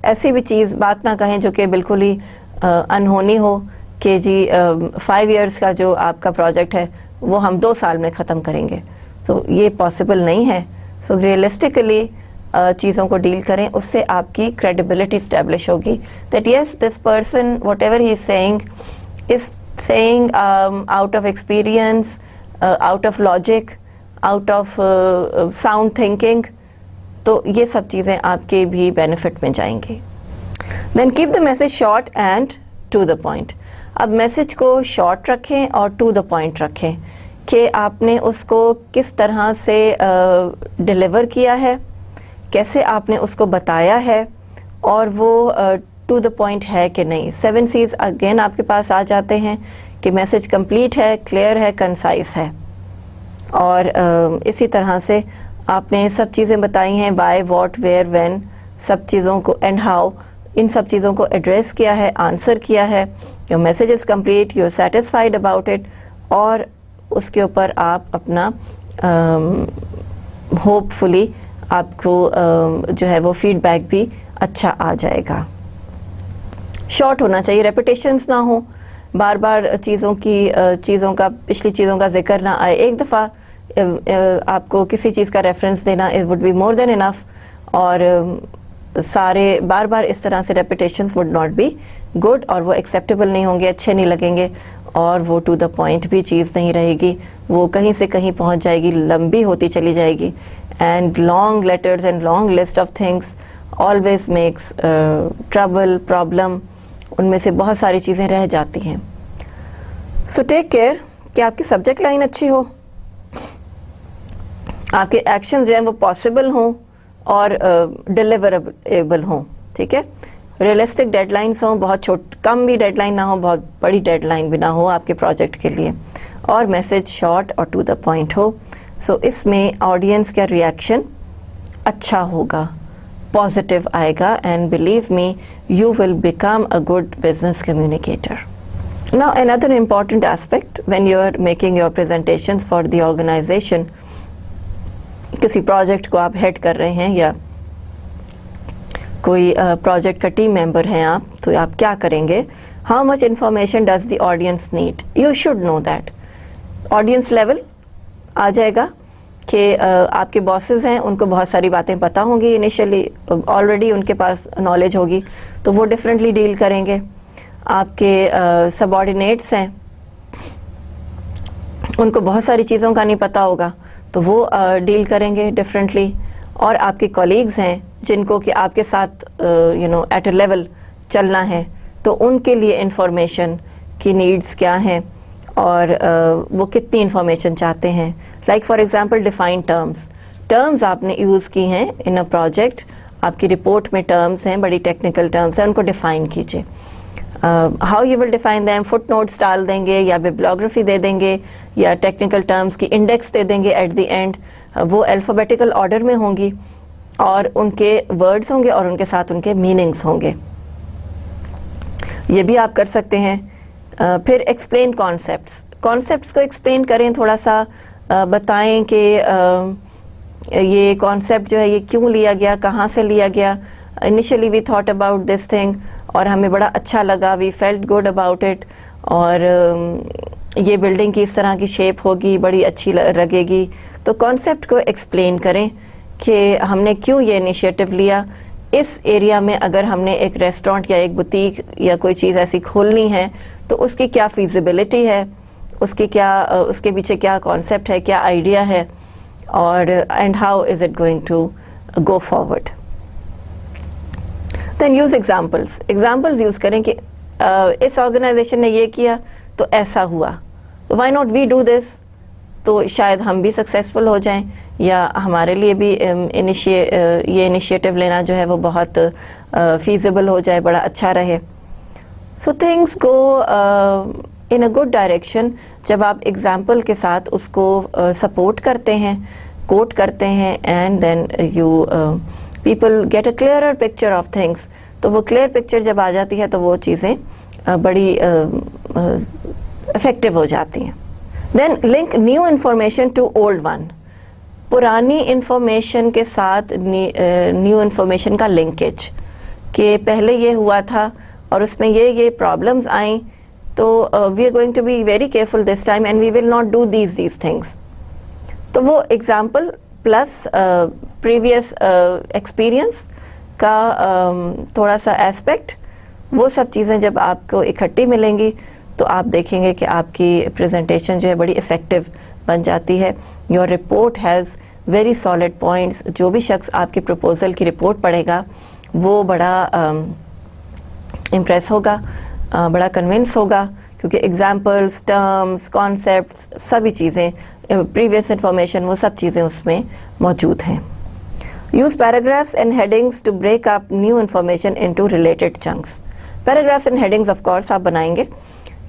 ऐसी भी चीज़ बात ना कहें जो कि बिल्कुल ही अनहोनी हो कि जी 5 इयर्स का जो आपका प्रोजेक्ट है वो हम 2 साल में ख़त्म करेंगे, तो ये पॉसिबल नहीं है। सो रियलिस्टिकली चीज़ों को डील करें, उससे आपकी क्रेडिबिलिटी इस्टेब्लिश होगी that yes this person what ever he is saying out of experience, out of logic, out of sound thinking, तो ये सब चीज़ें आपके भी बेनिफिट में जाएंगी। Then keep the message short and to the point। अब मैसेज को शॉर्ट रखें और टू द पॉइंट रखें कि आपने उसको किस तरह से डिलीवर किया है, कैसे आपने उसको बताया है, और वो टू द पॉइंट है कि नहीं। 7 C's अगेन आपके पास आ जाते हैं कि मैसेज कंप्लीट है, क्लियर है, कंसाइज है, और इसी तरह से आपने सब चीज़ें बताई हैं, बाय, व्हाट, वेयर, व्हेन, सब चीज़ों को एंड हाउ, इन सब चीज़ों को एड्रेस किया है, आंसर किया है। Your message is complete, you are satisfied about it, और उसके ऊपर आप अपना होपफुली आपको जो है वो फीडबैक भी अच्छा आ जाएगा। शॉर्ट होना चाहिए, रेपिटेशंस ना हो, बार बार चीज़ों का पिछली चीज़ों का जिक्र ना आए। एक दफ़ा आपको किसी चीज़ का रेफरेंस देना it would be more than enough, और सारे बार बार इस तरह से repetitions would not be good, और वो एक्सेप्टेबल नहीं होंगे, अच्छे नहीं लगेंगे, और वो टू द पॉइंट भी चीज़ नहीं रहेगी, वो कहीं से कहीं पहुंच जाएगी, लंबी होती चली जाएगी। And long letters and long list of things always makes trouble, problem, उनमें से बहुत सारी चीज़ें रह जाती हैं। सो टेक केयर कि आपकी सब्जेक्ट लाइन अच्छी हो, आपके एक्शंस जो हैं वो पॉसिबल हों और डिलीवरेबल हों, ठीक है। रियलिस्टिक डेडलाइंस हों, बहुत कम भी डेडलाइन ना हो, बहुत बड़ी डेडलाइन भी ना हो आपके प्रोजेक्ट के लिए, और मैसेज शॉर्ट और टू द पॉइंट हो। सो इसमें ऑडियंस का रिएक्शन अच्छा होगा, पॉजिटिव आएगा, and believe me you will become a good business communicator. Now another important aspect when you are making your presentations for the organization, किसी project को आप हेड कर रहे हैं या कोई प्रोजेक्ट का टीम मेंबर हैं आप, तो आप क्या करेंगे? How much information does the audience need, you should know that. Audience level आ जाएगा कि आपके बॉसेस हैं, उनको बहुत सारी बातें पता होंगी, इनिशियली ऑलरेडी उनके पास नॉलेज होगी, तो वो डिफरेंटली डील करेंगे। आपके सबऑर्डिनेट्स हैं, उनको बहुत सारी चीज़ों का नहीं पता होगा, तो वो डील करेंगे डिफरेंटली। और आपके कॉलीग्स हैं जिनको कि आपके साथ एट अ लेवल चलना है, तो उनके लिए इंफॉर्मेशन की नीड्स क्या हैं और वो कितनी इंफॉर्मेशन चाहते हैं। Like for example define terms आपने यूज़ की हैं इन अ प्रोजेक्ट, आपकी रिपोर्ट में टर्म्स हैं, बड़ी टेक्निकल टर्म्स हैं, उनको डिफ़ाइन कीजिए। How you will define them, foot notes डाल देंगे या बिब्लियोग्राफी दे देंगे या टेक्निकल टर्म्स की इंडेक्स दे देंगे एट द एंड। वो अल्फ़ाबेटिकल ऑर्डर में होंगी और उनके वर्ड्स होंगे और उनके साथ उनके मीनिंग्स होंगे। ये भी आप कर सकते हैं। फिर एक्सप्लेन कॉन्सेप्ट्स को एक्सप्लेन करें, थोड़ा सा बताएं कि ये कॉन्सेप्ट जो है ये क्यों लिया गया, कहाँ से लिया गया। Initially we thought about this thing और हमें बड़ा अच्छा लगा, we felt good about it, और ये बिल्डिंग की इस तरह की शेप होगी, बड़ी अच्छी लगेगी। तो कॉन्सेप्ट को एक्सप्लेन करें कि हमने क्यों ये इनिशिएटिव लिया, इस एरिया में अगर हमने एक रेस्टोरेंट या एक बुटीक या कोई चीज़ ऐसी खोलनी है तो उसकी क्या फीजिबिलिटी है, उसकी क्या उसके पीछे क्या कॉन्सेप्ट है, क्या आइडिया है, और and how is it going to go forward. Then use examples use करें कि इस ऑर्गेनाइजेशन ने ये किया तो ऐसा हुआ, तो why not we do this, तो शायद हम भी सक्सेसफुल हो जाएं, या हमारे लिए भी ये इनिशिएटिव लेना जो है वो बहुत फीजिबल हो जाए, बड़ा अच्छा रहे। सो things go in a good direction जब आप एग्जाम्पल के साथ उसको सपोर्ट करते हैं, कोट करते हैं, and then you people get a clearer picture of things. तो वो क्लियर पिक्चर जब आ जाती है तो वो चीज़ें बड़ी इफ़ेक्टिव हो जाती हैं। Then link new information to old one, पुरानी इंफॉर्मेशन के साथ न्यू इन्फॉर्मेशन का लिंकेज, कि पहले ये हुआ था और उसमें ये प्रॉब्लम्स आई, तो we are going to be very careful this time and we will not do these things. तो वो एग्जाम्पल प्लस प्रीवियस एक्सपीरियंस का थोड़ा सा एस्पेक्ट, वो सब चीज़ें जब आपको इकट्ठी मिलेंगी तो आप देखेंगे कि आपकी प्रेजेंटेशन जो है बड़ी इफ़ेक्टिव बन जाती है। Your report has very solid points. जो भी शख्स आपकी प्रपोजल की रिपोर्ट पढ़ेगा वो बड़ा इम्प्रेस होगा, बड़ा कन्विंस होगा, क्योंकि एग्जाम्पल्स, टर्म्स, कॉन्सेप्ट्स, सभी चीज़ें, प्रीवियस इंफॉर्मेशन, वो सब चीज़ें उसमें मौजूद हैं। Use paragraphs and headings to break up new information into related chunks. Paragraphs and headings of course आप बनाएंगे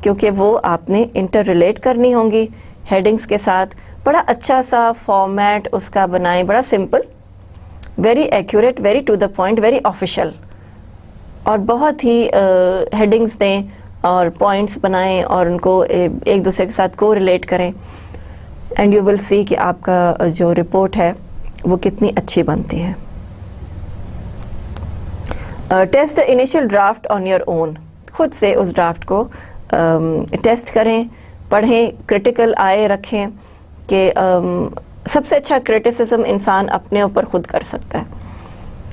क्योंकि वो आपने इंटर रिलेट करनी होंगी हेडिंग्स के साथ। बड़ा अच्छा सा फॉर्मेट उसका बनाएं, बड़ा simple, very accurate, very to the point, very official, और बहुत ही हेडिंग्स दें और पॉइंट्स बनाएं और उनको एक दूसरे के साथ को रिलेट करें, एंड यू विल सी कि आपका जो रिपोर्ट है वो कितनी अच्छी बनती है। Test the initial draft on your own, खुद से उस ड्राफ्ट को टेस्ट करें, पढ़ें, क्रिटिकल आए रखें कि सबसे अच्छा क्रिटिसिज्म इंसान अपने ऊपर खुद कर सकता है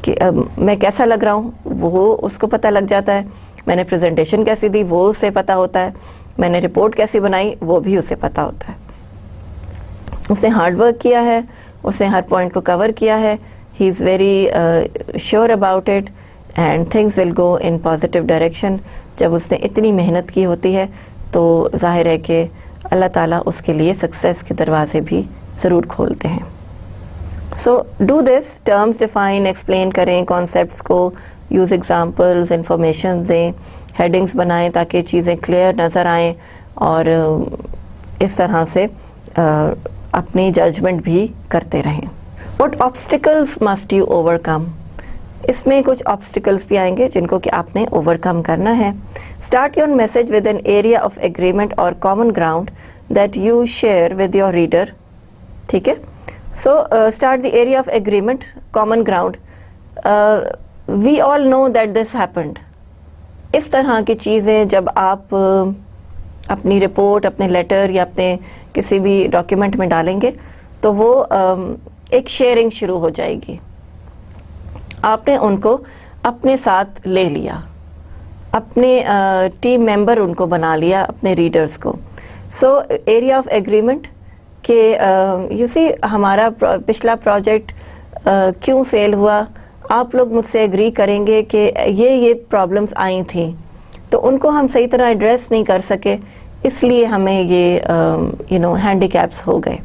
कि मैं कैसा लग रहा हूँ, वो उसको पता लग जाता है, मैंने प्रेजेंटेशन कैसी दी वो उसे पता होता है, मैंने रिपोर्ट कैसी बनाई वो भी उसे पता होता है, उसने हार्ड वर्क किया है, उसने हर पॉइंट को कवर किया है, ही is very sure about it and things will go in positive direction. जब उसने इतनी मेहनत की होती है तो जाहिर है कि अल्लाह ताला उसके लिए सक्सेस के दरवाजे भी ज़रूर खोलते हैं। So do this, terms define, explain करें कॉन्सेप्ट्स को, यूज़ एग्जांपल्स, इंफॉर्मेशन दें, हेडिंग्स बनाएं ताकि चीज़ें क्लियर नज़र आएं, और इस तरह से अपनी जजमेंट भी करते रहें। What obstacles must you overcome, इसमें कुछ ऑब्स्टिकल्स भी आएंगे जिनको कि आपने ओवरकम करना है। Start your message with an area of agreement और common ground that you share with your reader. ठीक है, so start the area of agreement, common ground. We all know that this happened. इस तरह की चीज़ें जब आप अपनी रिपोर्ट, अपने लेटर या अपने किसी भी डॉक्यूमेंट में डालेंगे तो वो एक शेयरिंग शुरू हो जाएगी। आपने उनको अपने साथ ले लिया, अपने टीम मेंबर उनको बना लिया, अपने रीडर्स को। सो एरिया ऑफ एग्रीमेंट के यू सी हमारा पिछला प्रोजेक्ट क्यों फेल हुआ, आप लोग मुझसे एग्री करेंगे कि ये प्रॉब्लम्स आई थी तो उनको हम सही तरह एड्रेस नहीं कर सके, इसलिए हमें ये हैंडीकैप्स हो गए।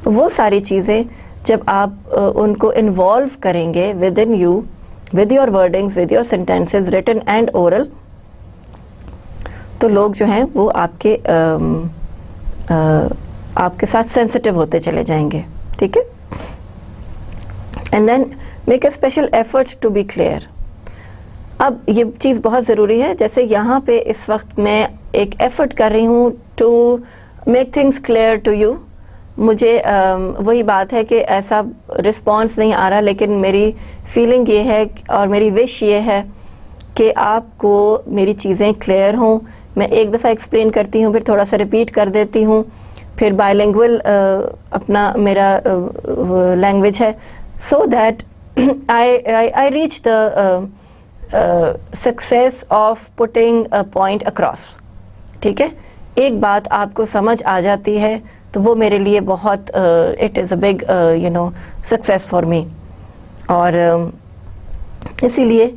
वो सारी चीज़ें जब आप उनको इन्वॉल्व करेंगे with in you, with your wordings, with your sentences, written and oral, तो लोग जो हैं वो आपके साथ सेंसिटिव होते चले जाएंगे। ठीक है, and then make a special effort to be clear. अब ये चीज़ बहुत ज़रूरी है, जैसे यहाँ पे इस वक्त मैं एक एफर्ट कर रही हूँ to make things clear to you. मुझे वही बात है कि ऐसा रिस्पॉन्स नहीं आ रहा, लेकिन मेरी फीलिंग ये है और मेरी विश ये है कि आपको मेरी चीज़ें क्लियर हों। मैं एक दफ़ा एक्सप्लेन करती हूँ, फिर थोड़ा सा रिपीट कर देती हूँ, फिर बायलिंगुअल अपना मेरा लैंग्वेज है, so that I reach the success of putting a point across. ठीक है, एक बात आपको समझ आ जाती है तो वो मेरे लिए बहुत it is a big success for me. और इसीलिए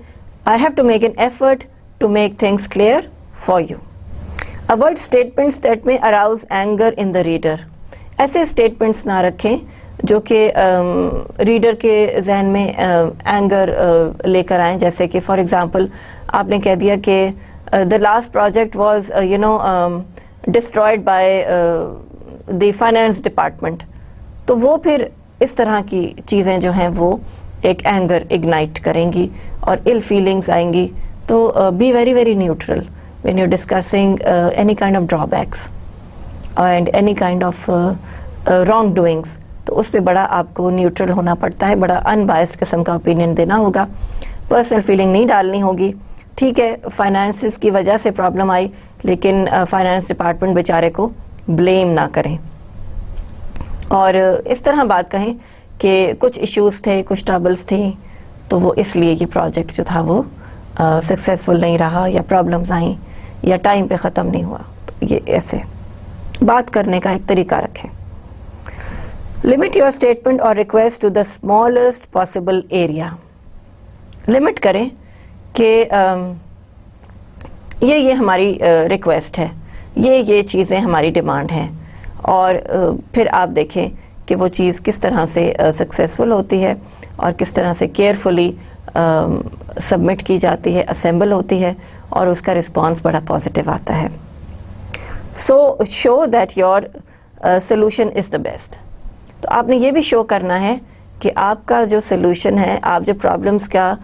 I have to make an effort to make things clear for you. Avoid statements that may arouse anger in the reader. ऐसे स्टेटमेंट्स ना रखें जो कि रीडर के जहन में एंगर लेकर आएँ. जैसे कि फॉर एग्ज़ाम्पल आपने कह दिया कि the last project was destroyed by the finance department. तो वो फिर इस तरह की चीज़ें जो हैं वो एक एंगर इग्नाइट करेंगी और इल फीलिंग्स आएंगी. तो B very very neutral when you discussing any kind of drawbacks and any kind of wrong doings. तो उस पर बड़ा आपको न्यूट्रल होना पड़ता है, बड़ा अनबायस्ड किस्म का ओपिनियन देना होगा, पर्सनल फीलिंग नहीं डालनी होगी. ठीक है, फाइनेंसिस की वजह से प्रॉब्लम आई, लेकिन फाइनेंस डिपार्टमेंट बेचारे को ब्लेम ना करें और इस तरह बात कहें कि कुछ इश्यूज थे, कुछ ट्रबल्स थी, तो वो इसलिए ये प्रोजेक्ट जो था वो सक्सेसफुल नहीं रहा, या प्रॉब्लम्स आई, या टाइम पे ख़त्म नहीं हुआ. तो ये ऐसे बात करने का एक तरीका रखें. लिमिट योर स्टेटमेंट और request to the smallest possible area. Limit करें कि ये हमारी रिक्वेस्ट है, ये चीज़ें हमारी डिमांड हैं, और फिर आप देखें कि वो चीज़ किस तरह से सक्सेसफुल होती है और किस तरह से केयरफुली सबमिट की जाती है, असेंबल होती है, और उसका रिस्पांस बड़ा पॉजिटिव आता है. सो show that your solution is the best. तो आपने ये भी शो करना है कि आपका जो सोल्यूशन है, आप जो प्रॉब्लम्स का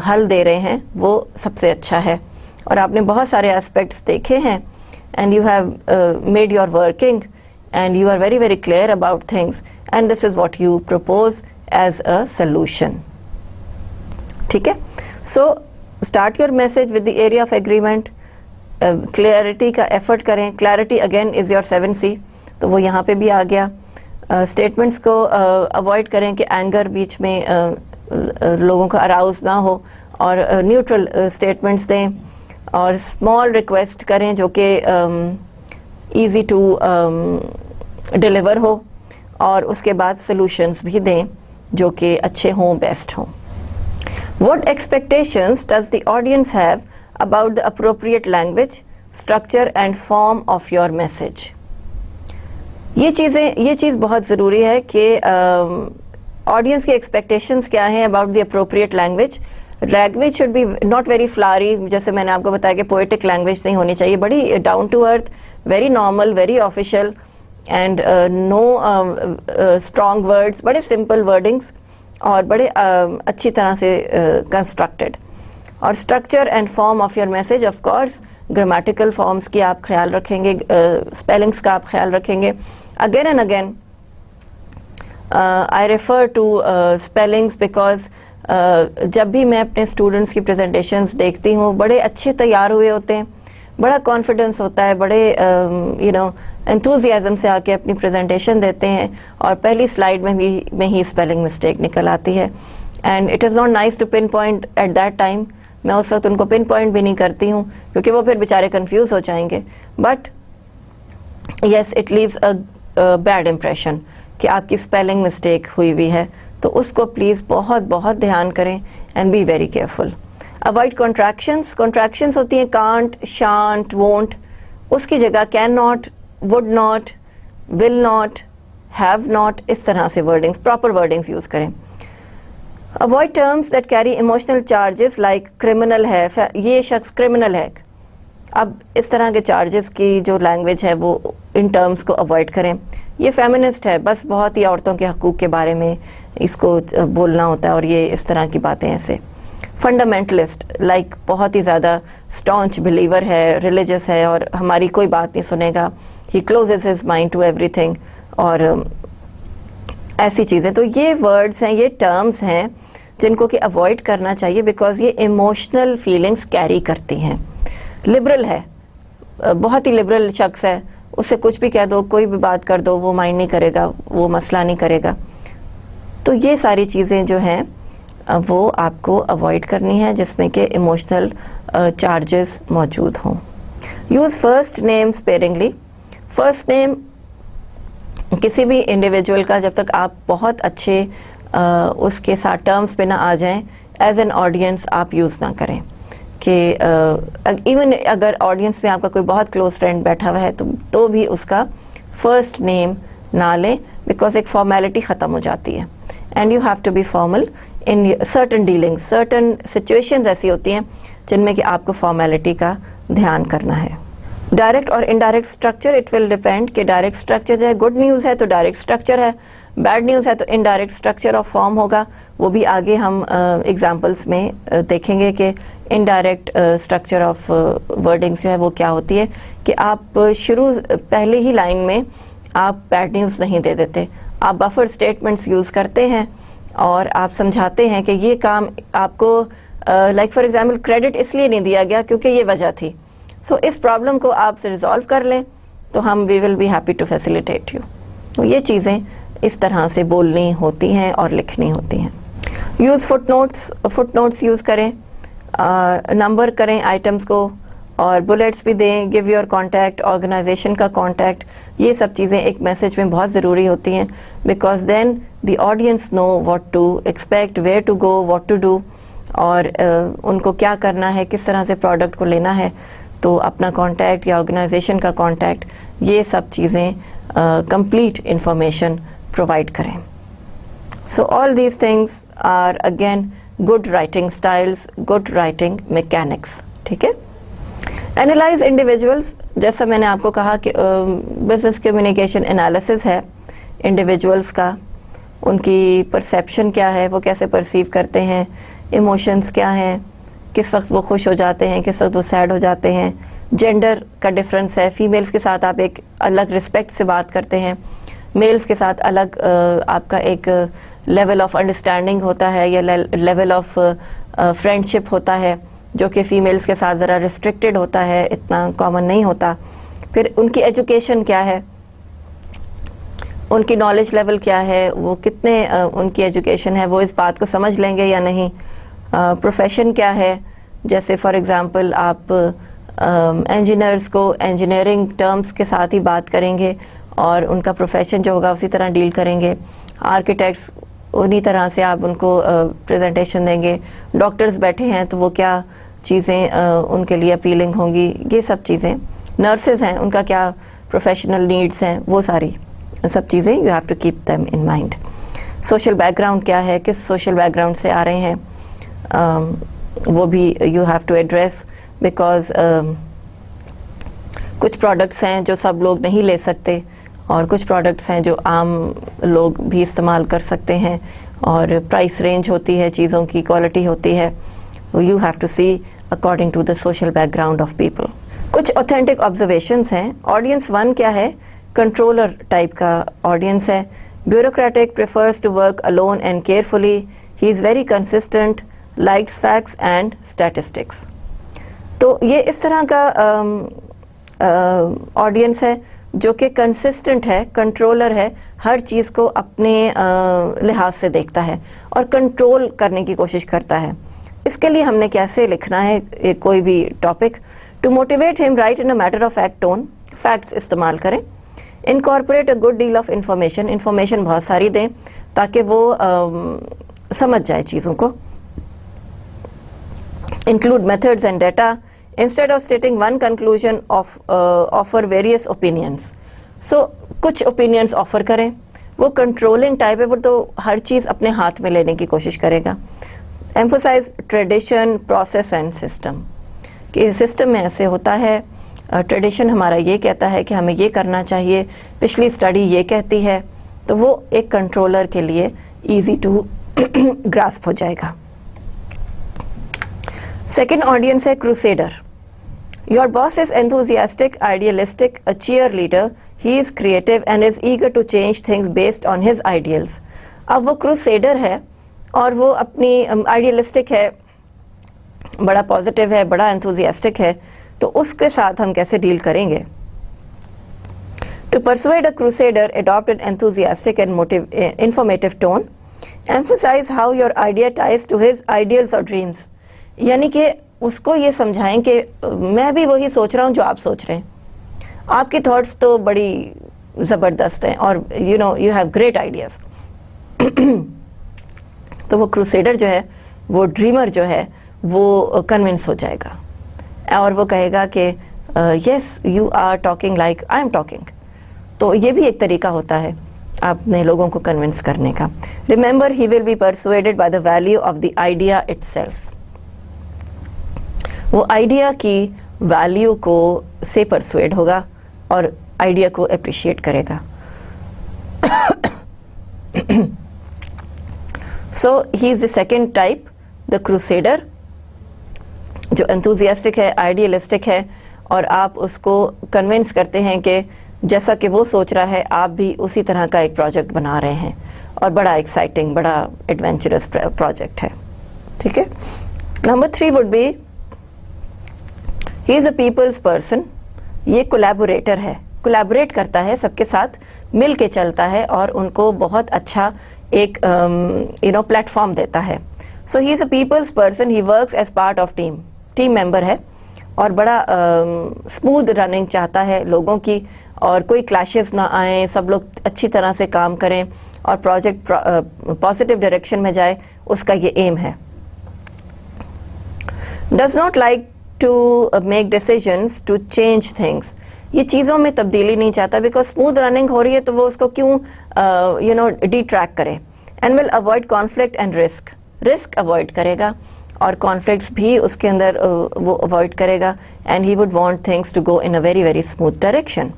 हल दे रहे हैं, वो सबसे अच्छा है, और आपने बहुत सारे एस्पेक्ट्स देखे हैं, and you have made your working and you are very very clear about things, and this is what you propose as a solution. ठीक है, so start your message with the area of agreement. clarity का effort करें. clarity again is your 7C, तो वो यहाँ पे भी आ गया. statements को avoid करें कि anger बीच में लोगों का arouse ना हो, और neutral statements दें, और small request करें जो कि easy to डिलीवर हो, और उसके बाद सॉल्यूशंस भी दें जो कि अच्छे हों, बेस्ट हों. What expectations does the audience have about the appropriate language, structure and form of your message? ये चीज़ बहुत ज़रूरी है कि ऑडियंस की एक्सपेक्टेशंस क्या हैं about the appropriate language. Language should be not very flowery, जैसे मैंने आपको बताया कि पोएटिक लैंग्वेज नहीं होनी चाहिए, बड़ी down to earth, very normal, very official, and no strong words, बड़े सिंपल वर्डिंग्स, और बड़े अच्छी तरह से कंस्ट्रक्टेड. और structure and form of your message, of course grammatical forms की आप ख्याल रखेंगे, स्पेलिंग्स का आप ख्याल रखेंगे. Again and again I refer to spellings because जब भी मैं अपने स्टूडेंट्स की प्रेजेंटेशंस देखती हूँ, बड़े अच्छे तैयार हुए होते हैं, बड़ा कॉन्फिडेंस होता है, बड़े एंथुजियाज्म से आके अपनी प्रेजेंटेशन देते हैं, और पहली स्लाइड में ही स्पेलिंग मिस्टेक निकल आती है. And it is not nice to pin point at that time. मैं उस वक्त उनको पिन पॉइंट भी नहीं करती हूँ, क्योंकि वो फिर बेचारे कंफ्यूज हो जाएंगे. But yes, it leaves a bad impression कि आपकी स्पेलिंग मिस्टेक हुई हुई है. तो उसको प्लीज़ बहुत बहुत ध्यान करें, and B very careful. Avoid contractions. Contractions होती हैं कांट, शांट, वोंट, उसकी जगह can not, would not, will not, have not, इस तरह से वर्डिंग्स, प्रॉपर वर्डिंग्स यूज़ करें. Avoid terms that carry emotional charges like criminal है, ये शख्स क्रिमिनल है. अब इस तरह के चार्जेस की जो लैंग्वेज है वो इन टर्म्स को अवॉइड करें. ये फेमिनिस्ट है, बस बहुत ही औरतों के हकूक़ के बारे में इसको बोलना होता है, और ये इस तरह की बातें ऐसे. फंडामेंटलिस्ट, लाइक बहुत ही ज़्यादा स्टॉन्च बिलीवर है, रिलीजियस है, और हमारी कोई बात नहीं सुनेगा. He closes his mind to everything, और ऐसी चीज़ें. तो ये वर्ड्स हैं, ये टर्म्स हैं जिनको कि अवॉइड करना चाहिए, बिकॉज ये इमोशनल फीलिंग्स कैरी करती हैं. लिबरल है, बहुत ही लिबरल शख्स है, उससे कुछ भी कह दो, कोई भी बात कर दो, वो माइंड नहीं करेगा, वो मसला नहीं करेगा. तो ये सारी चीज़ें जो हैं वो आपको अवॉइड करनी है जिसमें कि इमोशनल चार्जेस मौजूद हों। Use first name sparingly. First name किसी भी इंडिविजुअल का जब तक आप बहुत अच्छे उसके साथ टर्म्स पे ना आ जाएं, एज एन ऑडियंस आप यूज़ ना करें कि इवन अगर ऑडियंस में आपका कोई बहुत क्लोज फ्रेंड बैठा हुआ है तो भी उसका फर्स्ट नेम ना लें, बिकॉज एक फॉर्मेलिटी ख़त्म हो जाती है। And you have to be formal in certain dealings. Certain situations ऐसी होती हैं जिनमें कि आपको फॉर्मेलिटी का ध्यान करना है। डायरेक्ट और indirect structure, it will depend कि डायरेक्ट स्ट्रक्चर जो है, गुड न्यूज़ है तो डायरेक्ट स्ट्रक्चर है, बैड न्यूज़ है तो इनडायरेक्ट स्ट्रक्चर ऑफ फॉर्म होगा। वो भी आगे हम एग्जांपल्स में देखेंगे कि इनडायरेक्ट स्ट्रक्चर ऑफ वर्डिंग्स जो है वो क्या होती है, कि आप शुरू पहले ही लाइन में आप बैड न्यूज़ नहीं दे देते, आप बफर स्टेटमेंट्स यूज़ करते हैं और आप समझाते हैं कि ये काम आपको लाइक फॉर एग्जांपल क्रेडिट इसलिए नहीं दिया गया क्योंकि ये वजह थी, सो इस प्रॉब्लम को आप रिजॉल्व कर लें तो हम we will be happy to facilitate you. तो ये चीज़ें इस तरह से बोलनी होती हैं और लिखनी होती हैं। Use footnotes. फुटनोट्स यूज़ करें, नंबर करें आइटम्स को और बुलेट्स भी दें। गिव योर कॉन्टैक्ट, ऑर्गेनाइजेशन का कॉन्टैक्ट, ये सब चीज़ें एक मैसेज में बहुत ज़रूरी होती हैं, because then the audience know what to expect, where to go, what to do, और उनको क्या करना है, किस तरह से प्रोडक्ट को लेना है। तो अपना कॉन्टैक्ट या ऑर्गेनाइजेशन का कॉन्टैक्ट, ये सब चीज़ें कंप्लीट इंफॉर्मेशन प्रोवाइड करें। So all these things are again good writing styles, good writing mechanics. ठीक है। एनालाइज इंडिविजुअल्स, जैसा मैंने आपको कहा कि बिजनेस कम्युनिकेशन एनालिसिस है इंडिविजुअल्स का, उनकी परसेप्शन क्या है, वो कैसे परसीव करते हैं, इमोशंस क्या हैं, किस वक्त वो खुश हो जाते हैं, किस वक्त वो सैड हो जाते हैं। जेंडर का डिफरेंस है, फीमेल्स के साथ आप एक अलग रिस्पेक्ट से बात करते हैं, मेल्स के साथ अलग आपका एक लेवल ऑफ अंडरस्टैंडिंग होता है या लेवल ऑफ फ्रेंडशिप होता है, जो कि फ़ीमेल्स के साथ ज़रा रिस्ट्रिक्टेड होता है, इतना कॉमन नहीं होता। फिर उनकी एजुकेशन क्या है, उनकी नॉलेज लेवल क्या है, वो कितने उनकी एजुकेशन है, वो इस बात को समझ लेंगे या नहीं। प्रोफेशन क्या है, जैसे फॉर एग्ज़ाम्पल आप इंजीनियर्स को इंजीनियरिंग टर्म्स के साथ ही बात करेंगे और उनका प्रोफेशन जो होगा उसी तरह डील करेंगे। आर्किटेक्ट्स उन्हीं तरह से आप उनको प्रेजेंटेशन देंगे। डॉक्टर्स बैठे हैं तो वो क्या चीज़ें उनके लिए अपीलिंग होंगी, ये सब चीज़ें। नर्सेज हैं, उनका क्या प्रोफेशनल नीड्स हैं, वो सारी सब चीज़ें you have to keep them in mind. Social background क्या है, किस सोशल बैकग्राउंड से आ रहे हैं, वो भी you have to address, because कुछ प्रोडक्ट्स हैं जो सब लोग नहीं ले सकते और कुछ प्रोडक्ट्स हैं जो आम लोग भी इस्तेमाल कर सकते हैं, और प्राइस रेंज होती है चीज़ों की, क्वालिटी होती है। You have to see according to the social background of people. कुछ ऑथेंटिक ऑब्जर्वेशंस हैं। ऑडियंस 1 क्या है, कंट्रोलर टाइप का ऑडियंस है। Bureaucratic, prefers to work alone and carefully, he is very consistent, likes facts and statistics. तो ये इस तरह का ऑडियंस है जो कि कंसिस्टेंट है, कंट्रोलर है, हर चीज़ को अपने लिहाज से देखता है और कंट्रोल करने की कोशिश करता है। इसके लिए हमने कैसे लिखना है कोई भी topic. To motivate him write in a matter of fact tone, facts इस्तेमाल करें। Incorporate a good deal of information, information बहुत सारी दें ताकि वो समझ जाए चीज़ों को। Include methods and data, instead of stating one conclusion offer various opinions। so कुछ opinions offer करें। वो controlling type है, वो तो हर चीज़ अपने हाथ में लेने की कोशिश करेगा। emphasize tradition, process and system, कि सिस्टम में ऐसे होता है, ट्रेडिशन हमारा ये कहता है कि हमें ये करना चाहिए, पिछली स्टडी ये कहती है, तो वो एक कंट्रोलर के लिए ईजी टू ग्रास्प हो जाएगा। सेकेंड ऑडियंस है crusader. Your boss is enthusiastic, idealistic, a cheerleader. He is creative and is eager to change things based on his ideals। अब वो क्रूसेडर है और वो अपनी आइडियलिस्टिक है, बड़ा पॉजिटिव है, बड़ा एंथुजियास्टिक है, तो उसके साथ हम कैसे डील करेंगे। To persuade a crusader, adopt an enthusiastic and informative tone। Emphasize how your idea ties to his ideals और ड्रीम्स, यानी कि उसको ये समझाएं कि मैं भी वही सोच रहा हूँ जो आप सोच रहे हैं, आपकी थॉट्स तो बड़ी ज़बरदस्त हैं और यू हैव ग्रेट आइडियाज़। तो वो क्रूसेडर जो है, वो ड्रीमर जो है, वो कन्विंस हो जाएगा और वो कहेगा कि yes you are talking like I am talking. तो ये भी एक तरीका होता है अपने लोगों को कन्विंस करने का। Remember he will be persuaded by the value of the idea itself, वो आइडिया की वैल्यू को से परसुएड होगा और आइडिया को अप्रिशिएट करेगा। So he is the second type, the crusader, जो एंथुजियास्टिक है, आइडियलिस्टिक है और आप उसको कन्विंस करते हैं कि जैसा कि वो सोच रहा है आप भी उसी तरह का एक प्रोजेक्ट बना रहे हैं और बड़ा एक्साइटिंग, बड़ा एडवेंचरस प्रोजेक्ट है। ठीक है। Number 3 would be he is a people's person, ये कोलैबोरेटर है, कोलैबोरेट करता है, सबके साथ मिल के चलता है और उनको बहुत अच्छा एक प्लेटफॉर्म देता है। So he is a people's person, he works as part of team member है और बड़ा स्मूथ रनिंग चाहता है लोगों की और कोई क्लैशेस ना आए, सब लोग अच्छी तरह से काम करें और प्रोजेक्ट पॉजिटिव डायरेक्शन में जाए, उसका ये एम है। Does not like to make decisions to change things, ये चीज़ों में तब्दीली नहीं चाहता, बिकॉज स्मूथ रनिंग हो रही है तो वो उसको क्यों डिट्रैक्ट करे। And will avoid conflict and risk avoid करेगा और कॉन्फ्लिक्ट्स भी उसके अंदर वो अवॉइड करेगा। And he would want things to go in a very very smooth direction.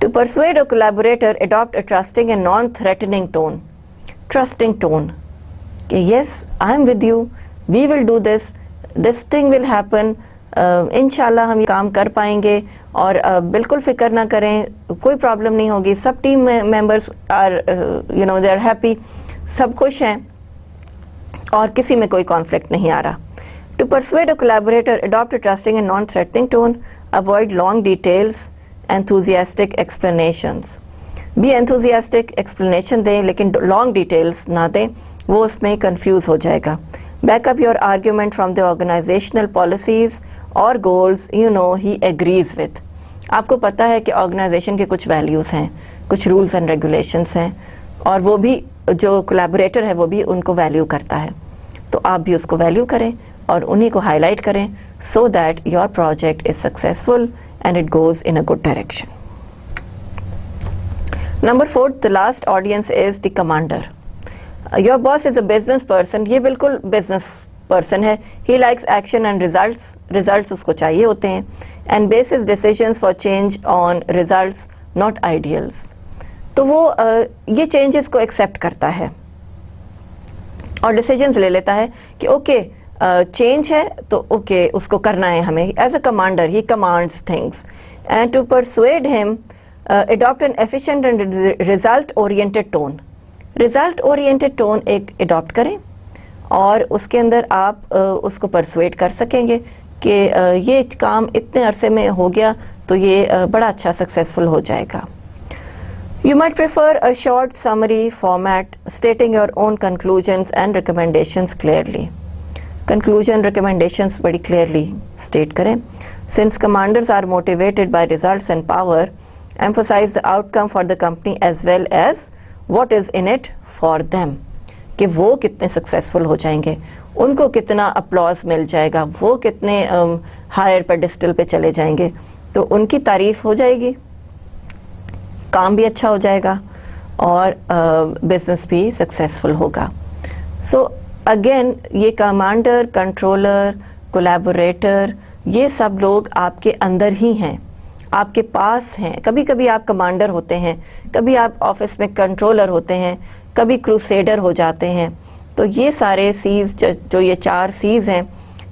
To persuade a collaborator adopt a trusting and non threatening tone, trusting tone कि yes I am with you, we will do this thing will happen, इंशाल्लाह हम ये काम कर पाएंगे और बिल्कुल फिक्र ना करें, कोई प्रॉब्लम नहीं होगी, सब team members are they are happy, सब खुश हैं और किसी में कोई कॉन्फ्लिक्ट नहीं आ रहा। To persuade a collaborator adopt a trusting and non threatening tone, avoid long details, enthusiastic explanations, भी एंथुजियास्टिक एक्सप्लेनेशन दें लेकिन लॉन्ग डिटेल्स ना दें, वो उसमें कंफ्यूज हो जाएगा। Back up your argument from the organizational policies और गोल्स ही एग्रीज विथ, आपको पता है कि ऑर्गेनाइजेशन के कुछ वैल्यूज़ हैं, कुछ रूल्स एंड रेगुलेशंस हैं और वो भी जो कोलैबोरेटर है वो भी उनको वैल्यू करता है, तो आप भी उसको वैल्यू करें और उन्हीं को हाईलाइट करें so that your project is successful and it goes in a good direction. Number 4, the last audience is the commander. Your boss is a business person, ये बिल्कुल बिजनेस पर्सन है, he likes action and results उसको चाहिए होते हैं and bases decisions for change on results not ideals, तो वो ये चेंजेस को एक्सेप्ट करता है और डिसीजंस ले लेता है कि ओके चेंज है तो ओके उसको करना है हमें। As a commander he commands things and to persuade him adopt an efficient and result oriented tone, result oriented tone एक अडॉप्ट करें और उसके अंदर आप उसको परसुएड कर सकेंगे कि ये काम इतने अरसे में हो गया तो ये बड़ा अच्छा सक्सेसफुल हो जाएगा। You might prefer a short summary format stating your own conclusions and recommendations clearly. Conclusion recommendations बड़ी clearly state करें। Since commanders are motivated by results and power, emphasize the outcome for the company as well as what is in it for them. कि वो कितने successful हो जाएंगे, उनको कितना applause मिल जाएगा, वो कितने हायर पेडिस्टल पे चले जाएंगे, तो उनकी तारीफ हो जाएगी, काम भी अच्छा हो जाएगा और बिजनेस भी सक्सेसफुल होगा। सो अगेन ये कमांडर, कंट्रोलर, कोलैबोरेटर, ये सब लोग आपके अंदर ही हैं, आपके पास हैं। कभी कभी आप कमांडर होते हैं, कभी आप ऑफिस में कंट्रोलर होते हैं, कभी क्रूसेडर हो जाते हैं। तो ये सारे सीज जो ये 4 सीज हैं,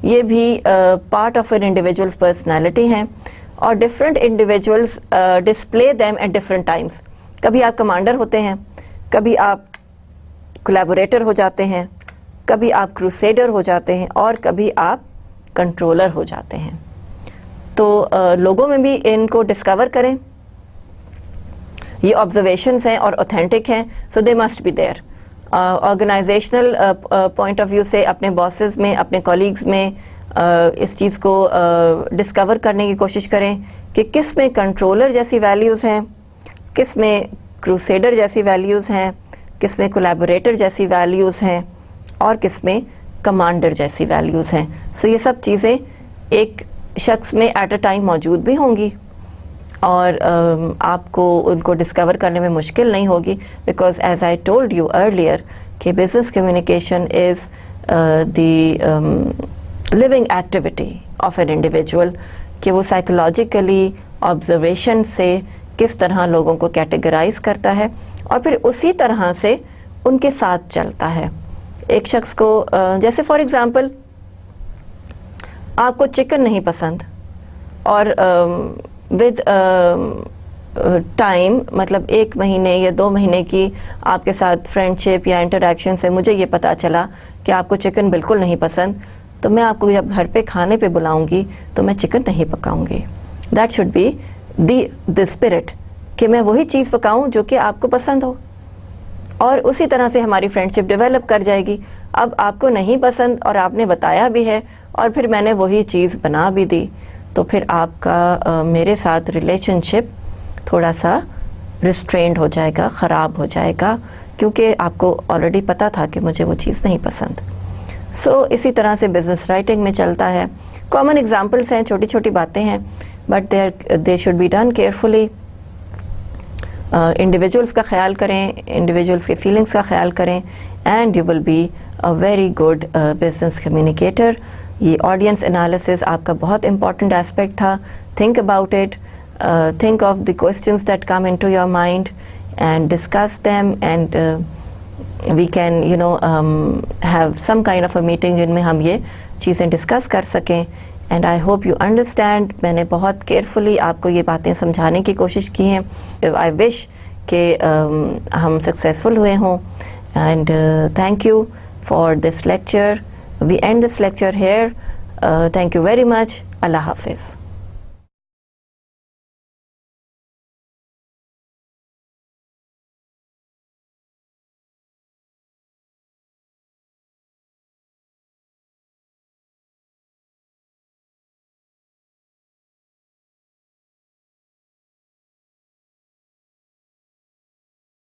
ये भी part of an individuals personality हैं और different individuals display them at different times. कभी आप कमांडर होते हैं, कभी आप कोलैबोरेटर हो जाते हैं, कभी आप क्रूसेडर हो जाते हैं और कभी आप कंट्रोलर हो जाते हैं। तो लोगों में भी इनको डिस्कवर करें, ये ऑब्जर्वेशंस हैं और ऑथेंटिक हैं, so they must be there. Organisational point of view से अपने बॉसेस में, अपने कॉलीग्स में इस चीज़ को डिस्कवर करने की कोशिश करें कि किस में कंट्रोलर जैसी वैल्यूज़ हैं, किस में क्रूसेडर जैसी वैल्यूज़ हैं, किस में कोलैबोरेटर जैसी वैल्यूज़ हैं और किस में कमांडर जैसी वैल्यूज़ हैं। सो ये सब चीज़ें एक शख्स में एट अ टाइम मौजूद भी होंगी और आपको उनको डिस्कवर करने में मुश्किल नहीं होगी, because as I told you earlier कि business communication is the living activity of an individual, कि वो साइकोलॉजिकली ऑब्जर्वेशन से किस तरह लोगों को कैटेगराइज करता है और फिर उसी तरह से उनके साथ चलता है। एक शख्स को जैसे फॉर एग्ज़ाम्पल आपको चिकन नहीं पसंद और विद टाइम, मतलब 1 महीने या 2 महीने की आपके साथ फ्रेंडशिप या इंटरेक्शन से मुझे ये पता चला कि आपको चिकन बिल्कुल नहीं पसंद, तो मैं आपको जब घर पे खाने पे बुलाऊंगी तो मैं चिकन नहीं पकाऊंगी। That should be the spirit, कि मैं वही चीज़ पकाऊं जो कि आपको पसंद हो, और उसी तरह से हमारी फ्रेंडशिप डेवलप कर जाएगी। अब आपको नहीं पसंद और आपने बताया भी है और फिर मैंने वही चीज़ बना भी दी, तो फिर आपका मेरे साथ रिलेशनशिप थोड़ा सा रिस्ट्रेंड हो जाएगा, ख़राब हो जाएगा, क्योंकि आपको ऑलरेडी पता था कि मुझे वो चीज़ नहीं पसंद। सो इसी तरह से बिज़नेस राइटिंग में चलता है। कॉमन एग्जांपल्स हैं, छोटी छोटी बातें हैं, but they should be done carefully. Individuals का ख्याल करें, इंडिविजुअल्स के फीलिंग्स का ख्याल करें, and you will be a very good business communicator. ये ऑडियंस एनालिसिस आपका बहुत इंपॉर्टेंट एस्पेक्ट था। Think about it, think of the questions that come into your mind and discuss them, and we can have some kind of a meeting जिनमें हम ये चीज़ें discuss कर सकें। And I hope you understand. मैंने बहुत carefully आपको ये बातें समझाने की कोशिश की हैं। आई विश कि हम सक्सेसफुल हुए हों, and thank you for this lecture. We end this lecture here. Thank you very much. अल्लाह हाफिज़।